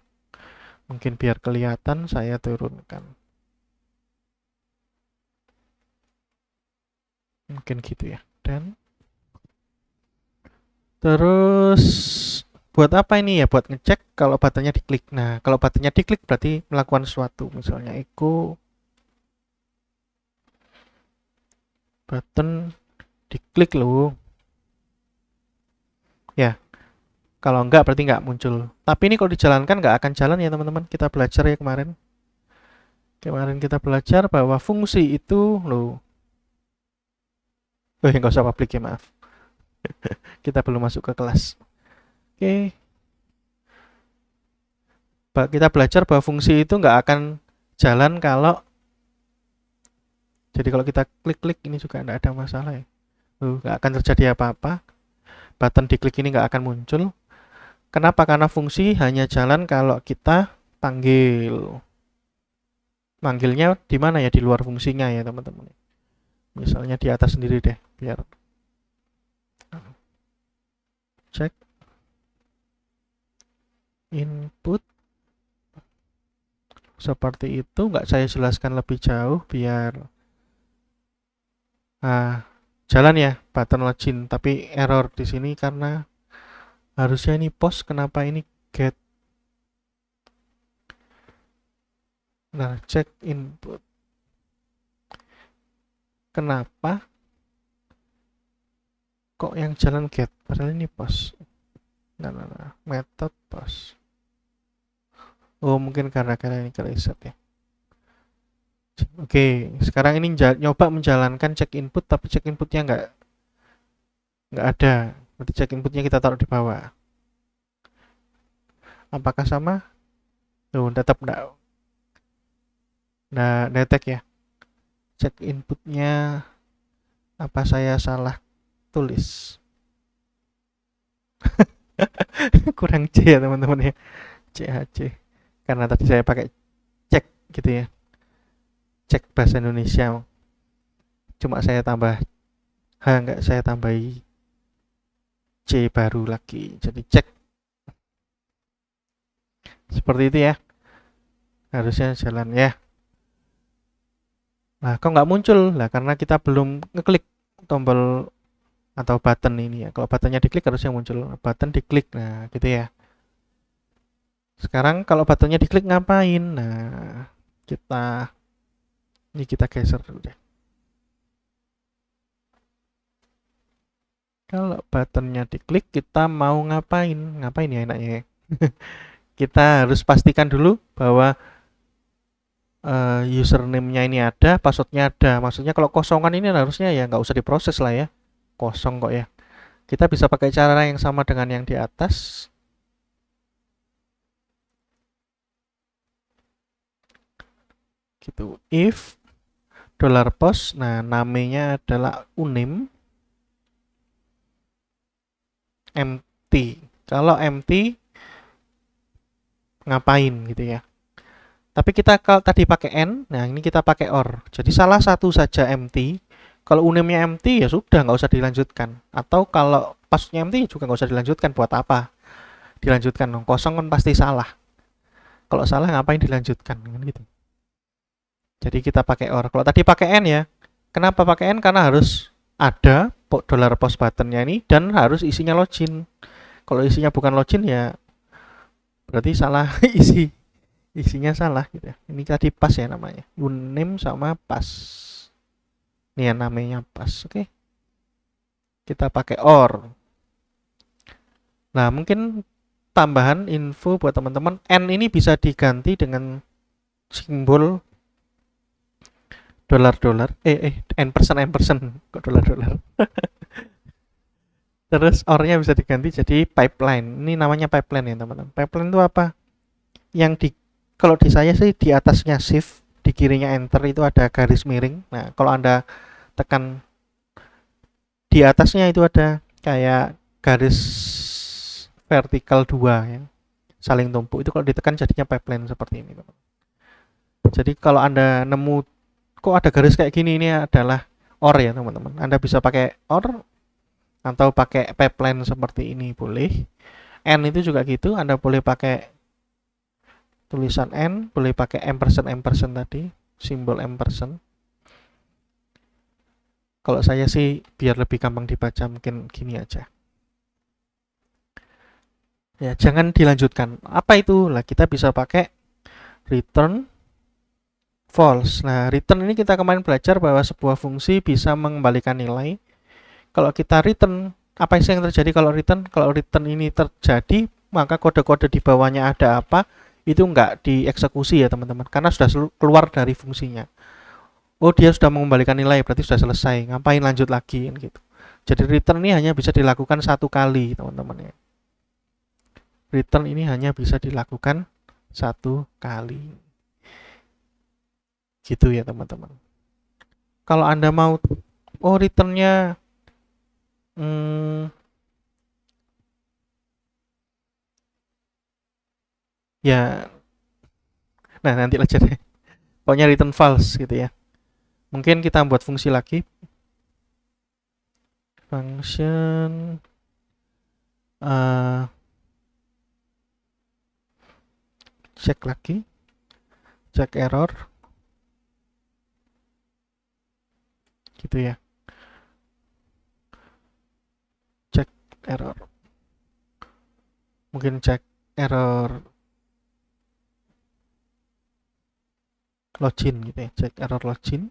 Mungkin biar kelihatan saya turunkan. Mungkin gitu ya. Dan terus buat apa ini ya? Buat ngecek kalau buttonnya diklik. Nah, kalau buttonnya diklik berarti melakukan sesuatu. Misalnya echo button diklik loh. Ya, kalau enggak berarti enggak muncul. Tapi ini kalau dijalankan enggak akan jalan ya teman-teman. Kita belajar ya kemarin. Kemarin kita belajar bahwa fungsi itu loh. Enggak usah publik ya, maaf. Kita belum masuk ke kelas. Oke. Kita belajar bahwa fungsi itu enggak akan jalan kalau jadi kalau kita klik-klik ini juga enggak ada masalah ya. Enggak akan terjadi apa-apa. Button diklik ini nggak akan muncul. Kenapa? Karena fungsi hanya jalan kalau kita panggil. Manggilnya di mana ya? Di luar fungsinya ya teman-teman. Misalnya di atas sendiri deh, biar cek input seperti itu. Nggak saya jelaskan lebih jauh biar jalan ya button login, tapi error di sini karena harusnya ini post, kenapa ini get. Nah, cek input. Kenapa kok yang jalan get? Padahal ini post. Nah. Method post. Oh, mungkin karena ini reset ya. Oke, sekarang ini nyoba menjalankan cek input, tapi cek inputnya nggak ada. Berarti cek inputnya kita taruh di bawah. Apakah sama? Tetap nggak detect ya. Cek inputnya apa saya salah tulis? Kurang C ya teman-teman ya. CHC. Karena tadi saya pakai cek gitu ya. Cek bahasa Indonesia. Cuma saya tambah H, nggak saya tambahi C baru lagi. Jadi cek seperti itu ya. Harusnya jalan ya. Nah, kok nggak muncul? Lah karena kita belum ngeklik tombol atau button ini ya. Kalau buttonnya diklik harusnya muncul. Button diklik. Nah, gitu ya. Sekarang kalau buttonnya diklik ngapain? Nah, kita geser dulu deh. Kalau buttonnya diklik, kita mau ngapain? Ngapain ya enaknya ya? Kita harus pastikan dulu bahwa username-nya ini ada, password-nya ada. Maksudnya kalau kosongan ini harusnya ya nggak usah diproses lah ya. Kosong kok ya. Kita bisa pakai cara yang sama dengan yang di atas. Gitu. If $post, nah namanya adalah unim empty. Kalau empty ngapain gitu ya. Tapi kita kalau tadi pakai n, nah ini kita pakai or. Jadi salah satu saja empty. Kalau unimnya empty ya sudah nggak usah dilanjutkan. Atau kalau passwordnya empty juga nggak usah dilanjutkan. Buat apa? Dilanjutkan dong. Kosong kan pasti salah. Kalau salah ngapain dilanjutkan kan gitu. Jadi kita pakai or. Kalau tadi pakai n ya. Kenapa pakai n? Karena harus ada $post buttonnya ini dan harus isinya login. Kalau isinya bukan login ya berarti salah isinya salah gitu ya. Ini tadi pas ya namanya. Unim sama pas. Ini ya namanya pas. Oke. Kita pakai or. Nah, mungkin tambahan info buat teman-teman, n ini bisa diganti dengan simbol dolar-dolar. N% kok dolar-dolar. Terus or-nya bisa diganti jadi pipeline. Ini namanya pipeline ya, teman-teman. Pipeline itu apa? Yang di Kalau di saya sih di atasnya shift, di kirinya enter itu ada garis miring. Nah, kalau Anda tekan di atasnya itu ada kayak garis vertikal dua ya, saling tumpuk. Itu kalau ditekan jadinya pipeline seperti ini, teman. Jadi kalau Anda nemu kok ada garis kayak gini, ini adalah or ya, teman-teman. Anda bisa pakai or atau pakai pipeline seperti ini boleh. N itu juga gitu, Anda boleh pakai tulisan N, boleh pakai ampersand ampersand tadi, simbol ampersand. Kalau saya sih biar lebih gampang dibaca mungkin gini aja. Ya, jangan dilanjutkan. Apa itu? Lah kita bisa pakai return false. Nah, return ini kita kemarin belajar bahwa sebuah fungsi bisa mengembalikan nilai. Kalau kita return, apa sih yang terjadi kalau return? Kalau return ini terjadi, maka kode-kode di bawahnya ada apa, itu nggak dieksekusi ya teman-teman, karena sudah keluar dari fungsinya. Oh, dia sudah mengembalikan nilai, berarti sudah selesai. Ngapain lanjut lagi gitu. Jadi return ini hanya bisa dilakukan satu kali, teman-teman ya. Return ini hanya bisa dilakukan satu kali. Gitu ya, teman-teman. Kalau Anda mau returnnya ya, nah nanti aja deh. Pokoknya return false gitu ya. Mungkin kita buat fungsi lagi. Function cek lagi, cek error gitu ya, cek error, mungkin cek error login gitu ya, cek error login.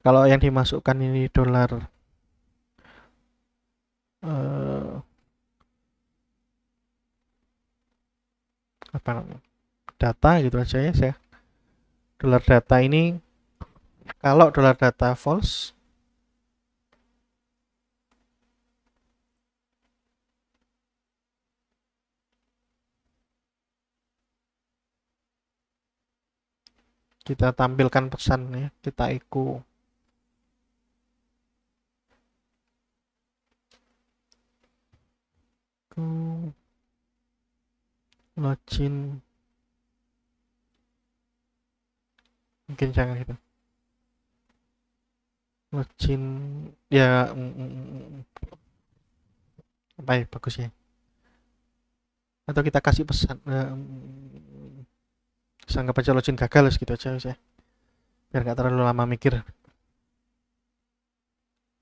Kalau yang dimasukkan ini dolar apa namanya, data gitu aja ya saya. Dolar data ini, kalau dolar data false, kita tampilkan pesan ya, kita echo. Login, mungkin jangan gitu. login ya. Baik, bagus ya. Atau kita kasih pesan, anggap aja login gagal gitu aja ya, biar nggak terlalu lama mikir.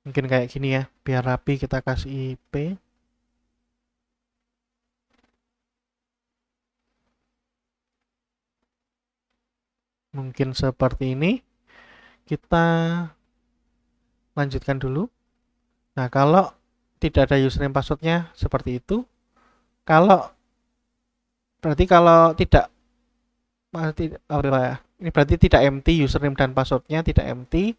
Mungkin kayak gini ya, biar rapi kita kasih IP. Mungkin seperti ini. Kita lanjutkan dulu. Nah, kalau tidak ada username passwordnya seperti itu. Kalau berarti kalau tidak, ini berarti tidak empty, username dan passwordnya tidak empty.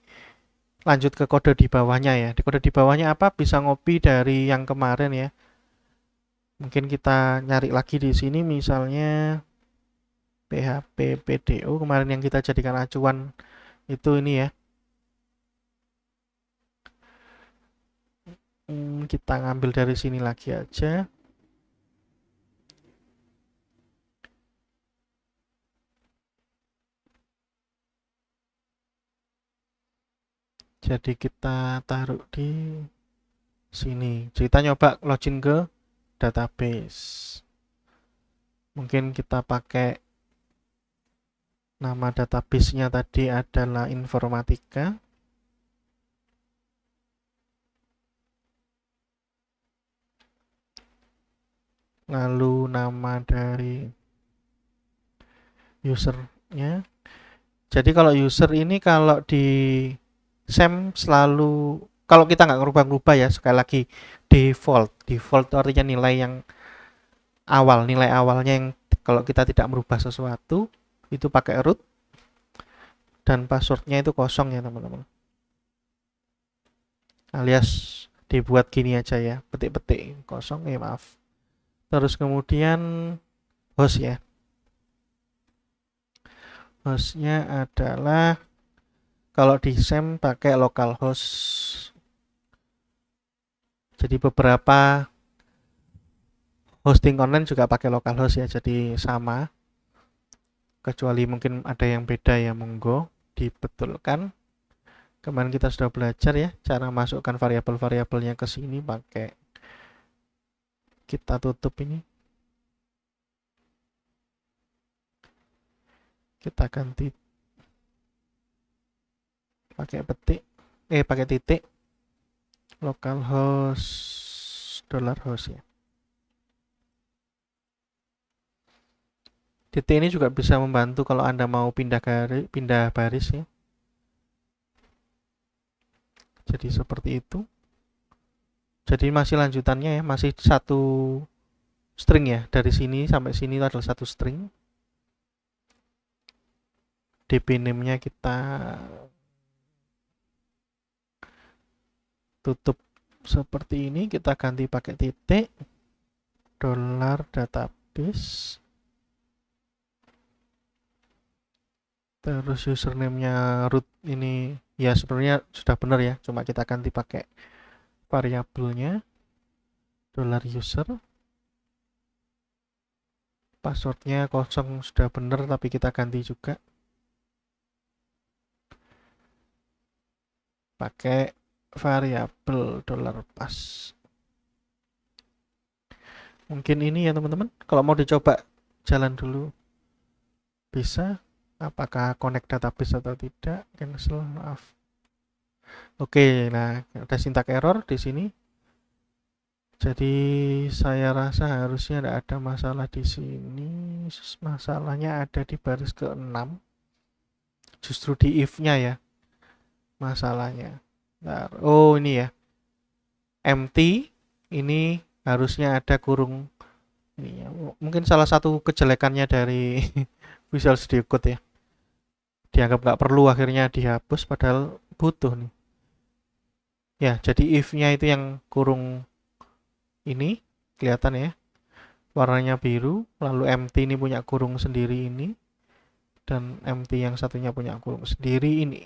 Lanjut ke kode di bawahnya ya. Di kode di bawahnya apa? Bisa ngopi dari yang kemarin ya. Mungkin kita nyari lagi di sini misalnya PHP PDO kemarin yang kita jadikan acuan itu ini ya. Kita ngambil dari sini lagi aja. Jadi kita taruh di sini. Kita nyoba login ke database. Mungkin kita pakai nama database-nya tadi adalah Informatika. Lalu nama dari usernya. Jadi kalau user ini kalau di SAM selalu, kalau kita nggak ngerubah-ngerubah ya, sekali lagi default itu artinya nilai yang awal, nilai awalnya yang kalau kita tidak merubah sesuatu itu pakai root, dan passwordnya itu kosong ya teman-teman, alias dibuat gini aja ya, petik-petik kosong maaf. Terus kemudian host ya, hostnya adalah kalau di SAM pakai localhost. Jadi beberapa hosting online juga pakai localhost ya, jadi sama. Kecuali mungkin ada yang beda ya, monggo dibetulkan. Kemarin kita sudah belajar ya cara masukkan variabel-variabelnya ke sini pakai, kita tutup ini. Kita ganti pakai petik, pakai titik, localhost $host ya. Titik ini juga bisa membantu kalau Anda mau pindah baris ya. Jadi seperti itu. Jadi masih lanjutannya ya, masih satu string ya, dari sini sampai sini itu adalah satu string. DB name-nya kita tutup seperti ini, kita ganti pakai titik, $database, terus username-nya root ini ya sebenarnya sudah benar ya, cuma kita ganti pakai variabelnya $user, passwordnya kosong sudah benar tapi kita ganti juga pakai variabel $pas. Mungkin ini ya teman-teman, kalau mau dicoba jalan dulu bisa, apakah connect database atau tidak. Cancel, maaf. Oke, nah ada syntax error di sini. Jadi saya rasa harusnya tidak ada masalah di sini. Masalahnya ada di baris ke-6. Justru di if-nya ya masalahnya. Bentar. Oh ini ya, empty ini harusnya ada kurung ini ya. Mungkin salah satu kejelekannya dari Visual Studio Code ya, dianggap nggak perlu akhirnya dihapus padahal butuh nih ya. Jadi if-nya itu yang kurung ini kelihatan ya, warnanya biru, lalu empty ini punya kurung sendiri ini, dan empty yang satunya punya kurung sendiri ini.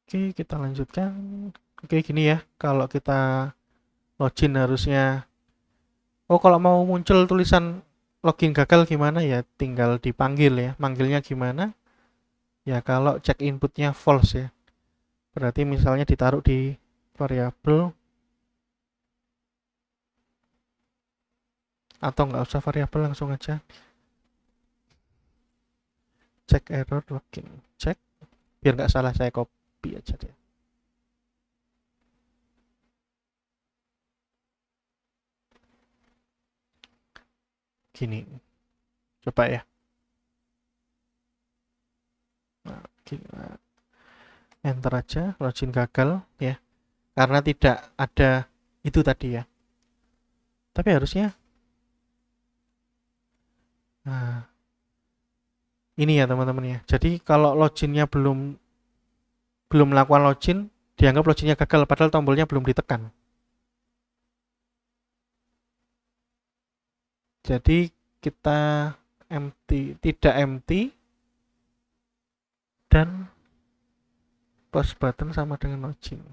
Oke, kita lanjutkan. Oke, gini ya, kalau kita login harusnya, oh kalau mau muncul tulisan login gagal gimana ya, tinggal dipanggil ya. Manggilnya gimana? Ya kalau cek inputnya false ya, berarti misalnya ditaruh di variabel, atau nggak usah variabel, langsung aja cek error login, cek, biar nggak salah saya copy aja deh. Gini, coba ya. Nah, gini, enter aja, login gagal ya, karena tidak ada itu tadi ya. Tapi harusnya, nah ini ya teman-teman ya. Jadi kalau loginnya belum belum melakukan login, dianggap loginnya gagal, padahal tombolnya belum ditekan. Jadi kita tidak empty, dan post button sama dengan login.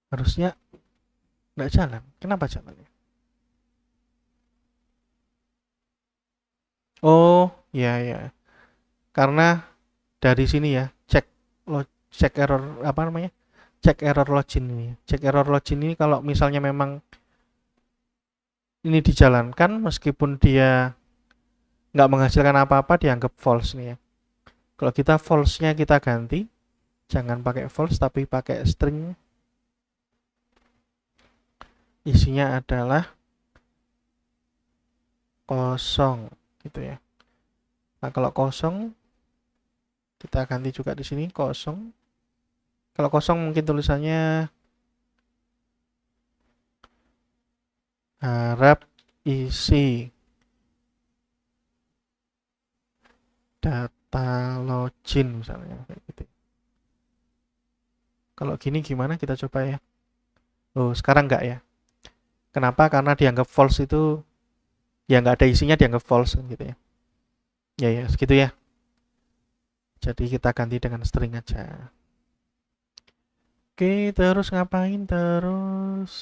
Harusnya nggak jalan. Kenapa jalannya? Oh, ya ya. Karena dari sini ya, cek error apa namanya? Cek error login ini. Cek error login ini kalau misalnya memang ini dijalankan meskipun dia nggak menghasilkan apa-apa, dianggap false nih ya. Kalau kita false-nya kita ganti, jangan pakai false tapi pakai string, isinya adalah kosong gitu ya. Nah, kalau kosong kita ganti juga di sini kosong. Kalau kosong mungkin tulisannya harap isi data login misalnya kayak gitu. Kalau gini gimana, kita coba ya. Oh, sekarang enggak ya. Kenapa? Karena dianggap false itu, ya nggak ada isinya dianggap false gitu ya. Ya ya, segitu ya. Jadi kita ganti dengan string aja. Oke, terus ngapain terus?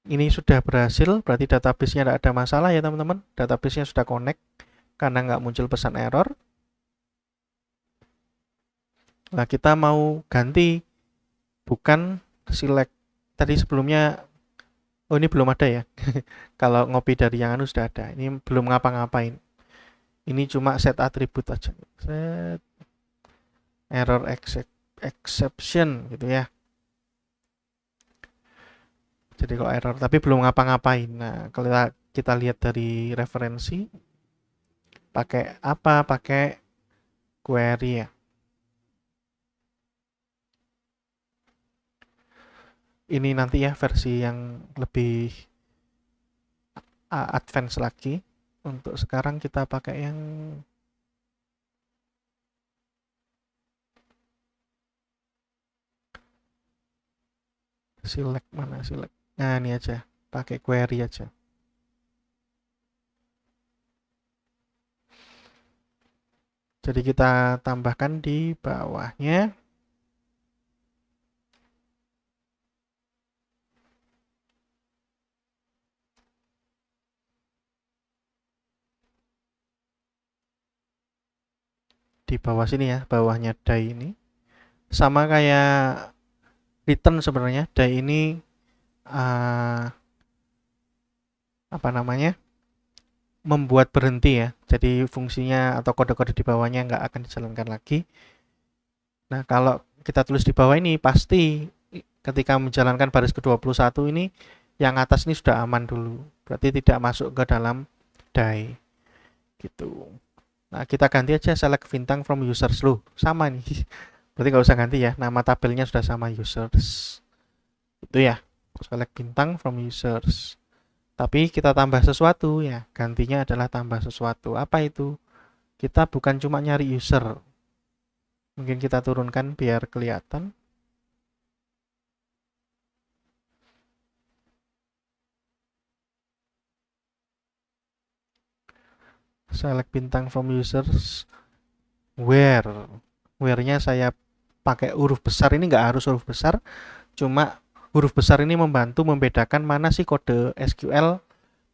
Ini sudah berhasil, berarti database-nya tidak ada masalah ya teman-teman. Database-nya sudah connect karena nggak muncul pesan error. Nah, kita mau ganti, bukan select. Tadi sebelumnya, oh ini belum ada ya. Kalau ngopi dari yang anu sudah ada. Ini belum ngapa-ngapain. Ini cuma set atribut aja. Set error exception gitu ya. Jadi kalau error, tapi belum ngapa-ngapain. Nah, kalau kita lihat dari referensi, pakai apa? Pakai query ya. Ini nanti ya versi yang lebih advance lagi. Untuk sekarang kita pakai yang select, mana select. Nah, ini aja, pakai query aja. Jadi kita tambahkan di bawahnya di bawah sini ya, bawahnya die ini. Sama kayak return sebenarnya, die ini apa namanya? Membuat berhenti ya. Jadi fungsinya atau kode-kode di bawahnya nggak akan dijalankan lagi. Nah, kalau kita tulis di bawah ini, pasti ketika menjalankan baris ke-21 ini, yang atas ini sudah aman dulu. Berarti tidak masuk ke dalam die. Gitu. Nah, kita ganti aja select bintang from users. Loh, sama nih. Berarti nggak usah ganti ya. Nama tabelnya sudah sama users. Itu ya. Select bintang from users. Tapi kita tambah sesuatu ya. Gantinya adalah tambah sesuatu. Apa itu? Kita bukan cuma nyari user. Mungkin kita turunkan biar kelihatan. Select bintang from users. Where nya saya pakai huruf besar. Ini nggak harus huruf besar, cuma huruf besar ini membantu membedakan mana sih kode SQL,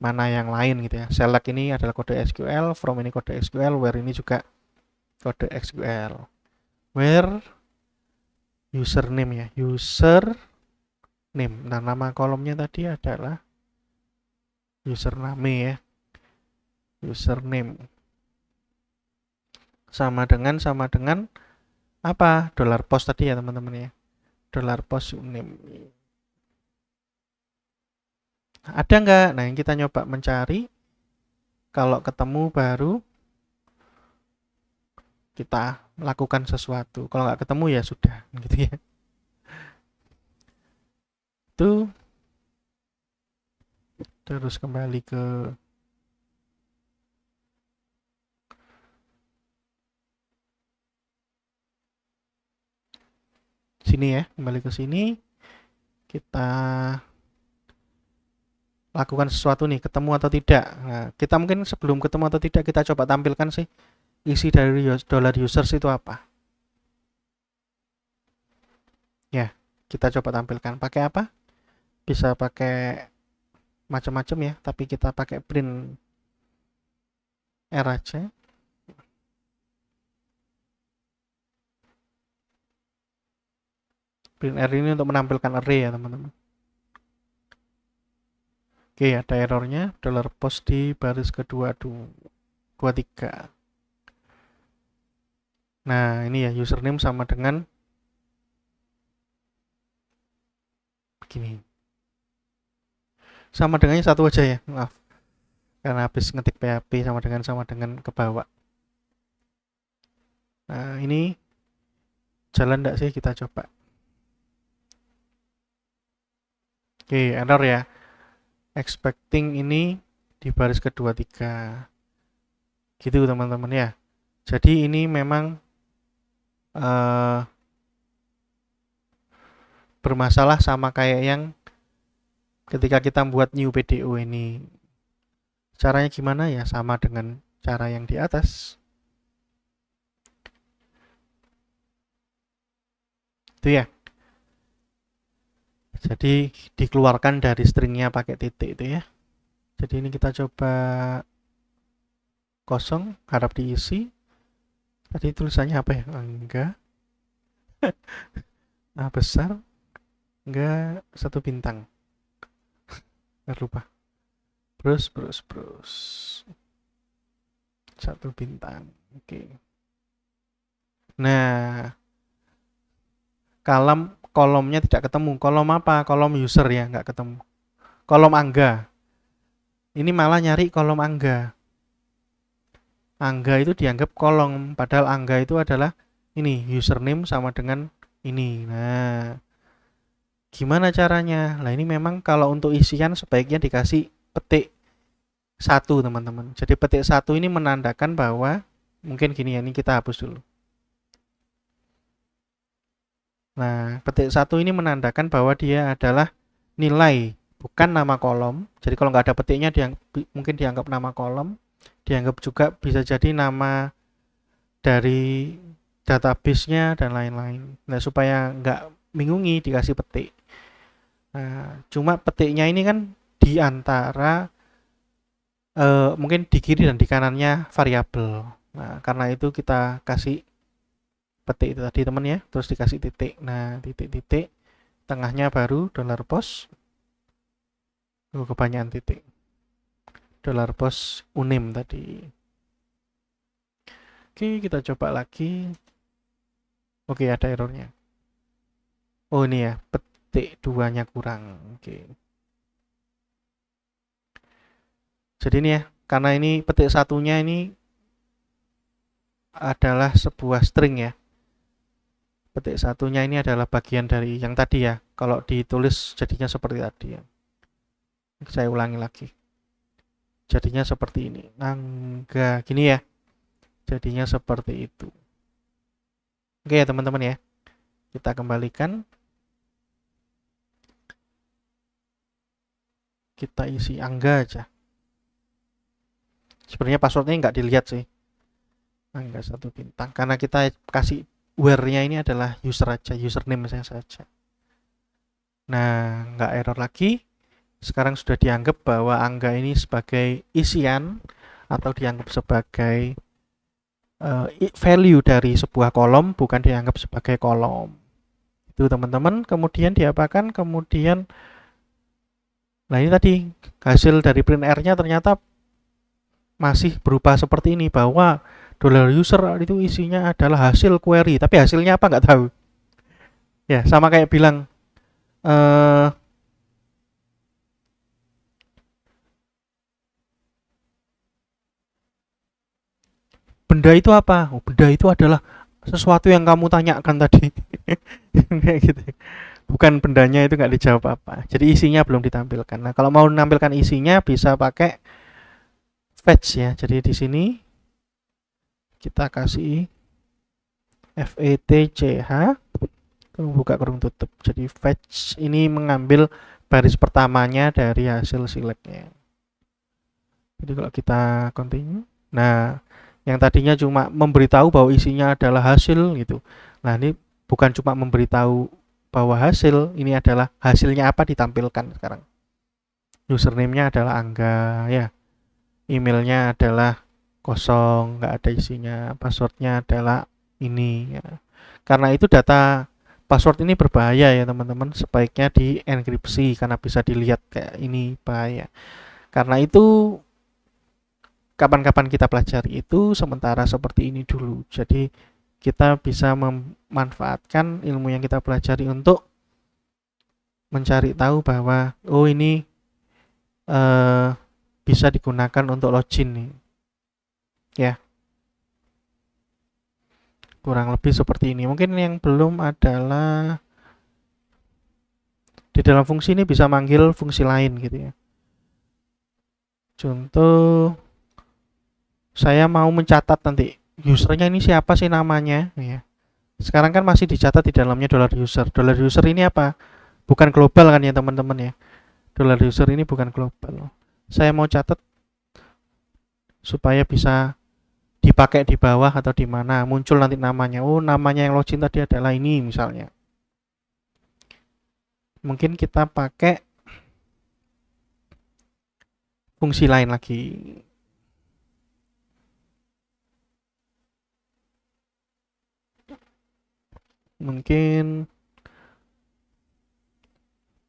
mana yang lain gitu ya. Select ini adalah kode SQL, from ini kode SQL, where ini juga kode SQL. Where username ya, username. Nah, nama kolomnya tadi adalah username ya, username. Sama dengan apa? $post tadi ya teman-teman ya. $post name. Ada nggak? Nah, yang kita nyoba mencari. Kalau ketemu baru kita lakukan sesuatu. Kalau nggak ketemu ya sudah, gitu ya. Itu terus kembali ke sini ya, kembali ke sini. Kita lakukan sesuatu nih, ketemu atau tidak. Nah, kita mungkin sebelum ketemu atau tidak kita coba tampilkan sih isi dari $users itu apa. Ya, kita coba tampilkan. Pakai apa? Bisa pakai macam-macam ya, tapi kita pakai print R aja. Print R ini untuk menampilkan array ya teman-teman. Oke, ada errornya, $post di baris kedua 23. Nah, ini ya username sama dengan begini. Sama dengannya satu aja ya, maaf. Karena habis ngetik PHP sama dengan ke bawah. Nah, ini jalan enggak sih, kita coba. Oke, error ya. Expecting ini di baris kedua 3. Gitu teman-teman ya. Jadi ini memang bermasalah sama kayak yang ketika kita buat new PDO ini. Caranya gimana ya? Sama dengan cara yang di atas. Itu ya. Jadi dikeluarkan dari stringnya pakai titik itu ya. Jadi ini kita coba kosong, harap diisi. Tadi tulisannya apa ya? Enggak. Nah, besar. Enggak, 1 bintang. Nggak lupa. Brus. 1 bintang. Oke. Nah, kolomnya tidak ketemu. Kolom apa? Kolom user ya, nggak ketemu. Kolom angga. Ini malah nyari kolom angga. Angga itu dianggap kolom, padahal angga itu adalah ini, username sama dengan ini. Nah, gimana caranya? Nah, ini memang kalau untuk isian sebaiknya dikasih petik 1 teman-teman. Jadi petik 1 ini menandakan bahwa, mungkin gini ya, ini kita hapus dulu. Nah, petik 1 ini menandakan bahwa dia adalah nilai, bukan nama kolom. Jadi kalau nggak ada petiknya mungkin dianggap nama kolom. Dianggap juga bisa jadi nama dari database-nya dan lain-lain. Nah, supaya nggak bingungi dikasih petik. Nah, cuma petiknya ini kan di antara mungkin di kiri dan di kanannya variabel. Nah, karena itu kita kasih petik itu tadi teman ya, terus dikasih titik. Nah, titik-titik, tengahnya baru $post. Kebanyakan titik. $post unim tadi. Oke, kita coba lagi. Oke, ada errornya. Oh, ini ya, petik 2-nya kurang. Oke. Jadi ini ya, karena ini petik 1-nya ini adalah sebuah string ya. Petik 1-nya ini adalah bagian dari yang tadi ya. Kalau ditulis jadinya seperti tadi ya. Saya ulangi lagi. Jadinya seperti ini. Enggak, gini ya. Jadinya seperti itu. Oke ya teman-teman ya. Kita kembalikan. Kita isi angga aja. Sebenarnya passwordnya nggak dilihat sih. Angga 1 bintang. Karena kita kasih where-nya ini adalah user aja. Username saja. Nah, nggak error lagi. Sekarang sudah dianggap bahwa angka ini sebagai isian atau dianggap sebagai value dari sebuah kolom, bukan dianggap sebagai kolom. Itu teman-teman. Kemudian diapakan? Kemudian, nah ini tadi hasil dari print R-nya ternyata masih berupa seperti ini, bahwa $user itu isinya adalah hasil query, tapi hasilnya apa nggak tahu. Ya, sama kayak bilang eh, benda itu apa? Oh, benda itu adalah sesuatu yang kamu tanyakan tadi. Kayak gitu. Bukan bendanya, itu nggak dijawab apa. Jadi isinya belum ditampilkan. Nah, kalau mau menampilkan isinya bisa pakai fetch ya. Jadi di sini kita kasih fetch, buka kurung tutup. Jadi fetch ini mengambil baris pertamanya dari hasil selectnya. Jadi kalau kita continue, nah yang tadinya cuma memberitahu bahwa isinya adalah hasil gitu. Nah ini bukan cuma memberitahu bahwa hasil, ini adalah hasilnya apa ditampilkan sekarang. Username-nya adalah Angga ya. Emailnya adalah kosong, nggak ada isinya. Passwordnya adalah ini ya. Karena itu data password ini berbahaya ya teman-teman. Sebaiknya dienkripsi karena bisa dilihat kayak ini, bahaya. Karena itu kapan-kapan kita pelajari itu, sementara seperti ini dulu. Jadi kita bisa memanfaatkan ilmu yang kita pelajari untuk mencari tahu bahwa oh ini eh, bisa digunakan untuk login nih. Ya, kurang lebih seperti ini. Mungkin yang belum adalah di dalam fungsi ini bisa manggil fungsi lain gitu ya. Contoh, saya mau mencatat nanti usernya ini siapa sih namanya ya. Sekarang kan masih dicatat di dalamnya $user. $user ini apa? Bukan global kan ya teman-teman ya. $user ini bukan global. Saya mau catat supaya bisa dipakai di bawah atau di mana, muncul nanti namanya. Oh, namanya yang login tadi adalah ini misalnya. Mungkin kita pakai fungsi lain lagi. Mungkin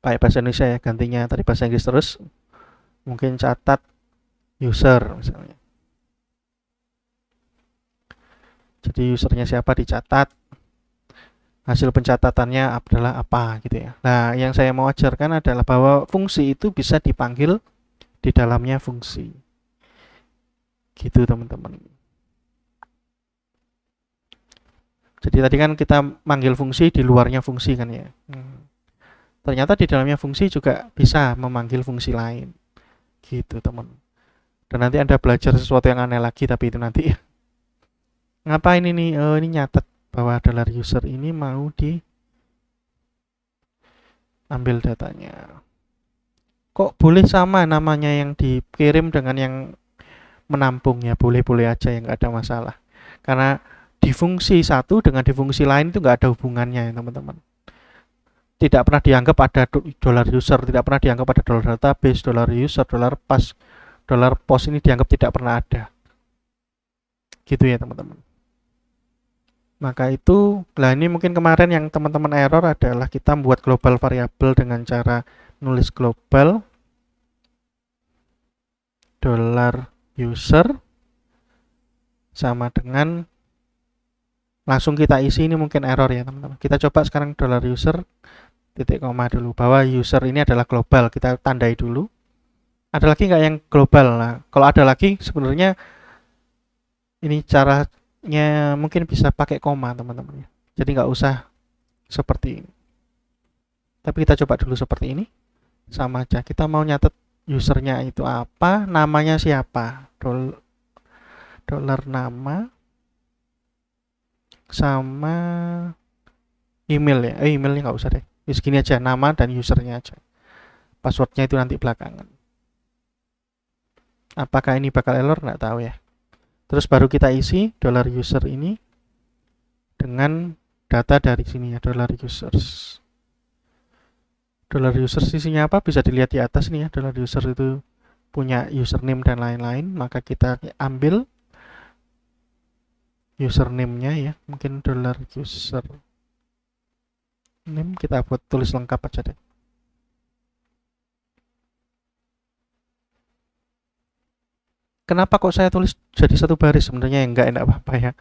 pakai bahasa Indonesia ya, gantinya tadi bahasa Inggris terus. Mungkin catat user misalnya. Jadi usernya siapa dicatat, hasil pencatatannya adalah apa gitu ya. Nah, yang saya mau ajarkan adalah bahwa fungsi itu bisa dipanggil di dalamnya fungsi. Gitu teman-teman. Jadi tadi kan kita manggil fungsi di luarnya fungsi kan ya. Ternyata di dalamnya fungsi juga bisa memanggil fungsi lain. Gitu teman. Dan nanti Anda belajar sesuatu yang aneh lagi, tapi itu nanti. Ngapain ini? Oh, ini nyatet bahwa $user ini mau diambil datanya. Kok boleh sama namanya yang dikirim dengan yang menampung ya? Boleh-boleh aja, yang nggak ada masalah. Karena di fungsi satu dengan di fungsi lain itu nggak ada hubungannya ya teman-teman. Tidak pernah dianggap ada $user, tidak pernah dianggap ada $database, $user, $pass, $post ini dianggap tidak pernah ada. Gitu ya teman-teman. Maka itu, lah ini mungkin kemarin yang teman-teman error adalah kita membuat global variabel dengan cara nulis global $user sama dengan langsung kita isi, ini mungkin error ya teman-teman. Kita coba sekarang $user titik koma dulu, bahwa user ini adalah global, kita tandai dulu. Ada lagi nggak yang global? Nah, kalau ada lagi sebenarnya ini caranya mungkin bisa pakai koma teman-teman. Jadi nggak usah seperti ini. Tapi kita coba dulu seperti ini. Sama aja, kita mau nyatet usernya itu apa, namanya siapa. Dollar nama sama email ya. Emailnya nggak usah deh. Segini aja, nama dan usernya aja. Passwordnya itu nanti belakangan. Apakah ini bakal error? Nggak tahu ya. Terus baru kita isi $user ini dengan data dari sini ya, $users. Dollar user sisinya apa? Bisa dilihat di atas nih ya. Dollar user itu punya username dan lain-lain. Maka kita ambil username-nya ya. Mungkin dollar username kita buat tulis lengkap aja deh. Kenapa kok saya tulis jadi satu baris? Sebenarnya enggak apa-apa ya.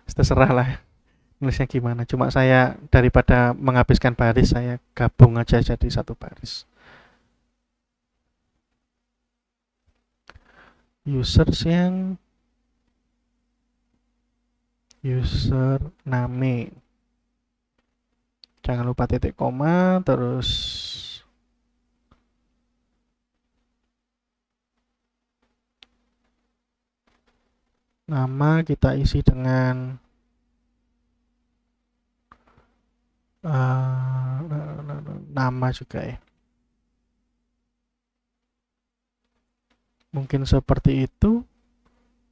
Terserah lah nulisnya gimana. Cuma saya daripada menghabiskan baris, saya gabung aja jadi satu baris. Users yang username. Jangan lupa titik koma, terus nama kita isi dengan nama juga ya. Mungkin seperti itu.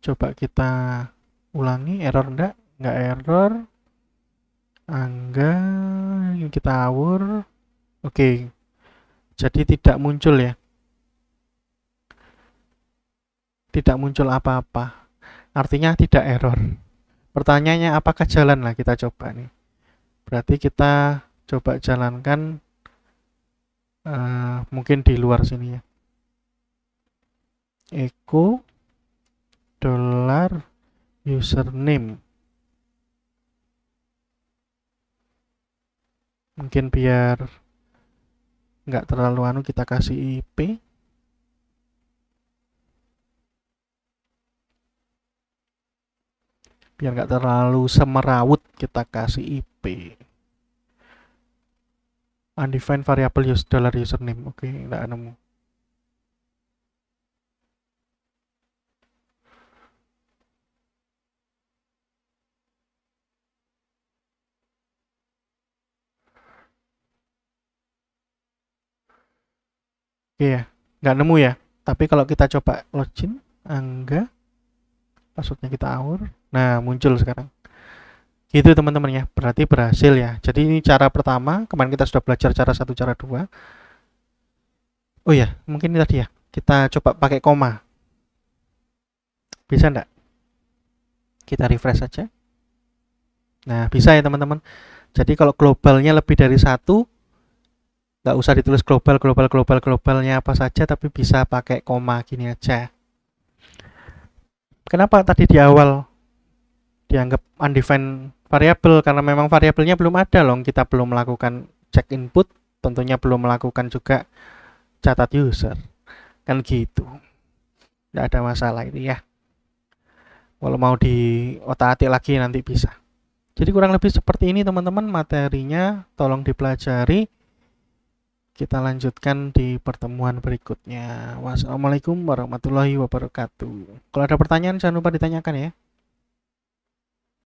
Coba kita ulangi, error enggak error. Enggak, kita awur. Oke. Jadi tidak muncul ya. Tidak muncul apa-apa. Artinya tidak error. Pertanyaannya apakah jalan lah, kita coba nih. Berarti kita coba jalankan mungkin di luar sini ya. Echo dollar username. Mungkin biar nggak terlalu kita kasih IP. Biar nggak terlalu semerawut, kita kasih IP. Undefined variable dollar username. Oke, nggak nemu. Oke ya, nggak nemu ya. Tapi kalau kita coba login, enggak. Passwordnya kita awur. Nah, muncul sekarang. Gitu teman-teman ya, berarti berhasil ya. Jadi ini cara pertama, kemarin kita sudah belajar cara 1, cara 2. Oh ya, mungkin ini tadi ya, kita coba pakai koma. Bisa enggak? Kita refresh saja. Nah, bisa ya teman-teman. Jadi kalau globalnya lebih dari 1, nggak usah ditulis globalnya apa saja, tapi bisa pakai koma gini aja. Kenapa tadi di awal dianggap undefined variable? Karena memang variabelnya belum ada loh, kita belum melakukan cek input, tentunya belum melakukan juga catat user, kan gitu. Nggak ada masalah ini ya. Kalau mau di otak-atik lagi nanti bisa. Jadi kurang lebih seperti ini teman-teman materinya, tolong dipelajari. Kita lanjutkan di pertemuan berikutnya. Wassalamualaikum warahmatullahi wabarakatuh. Kalau ada pertanyaan jangan lupa ditanyakan ya.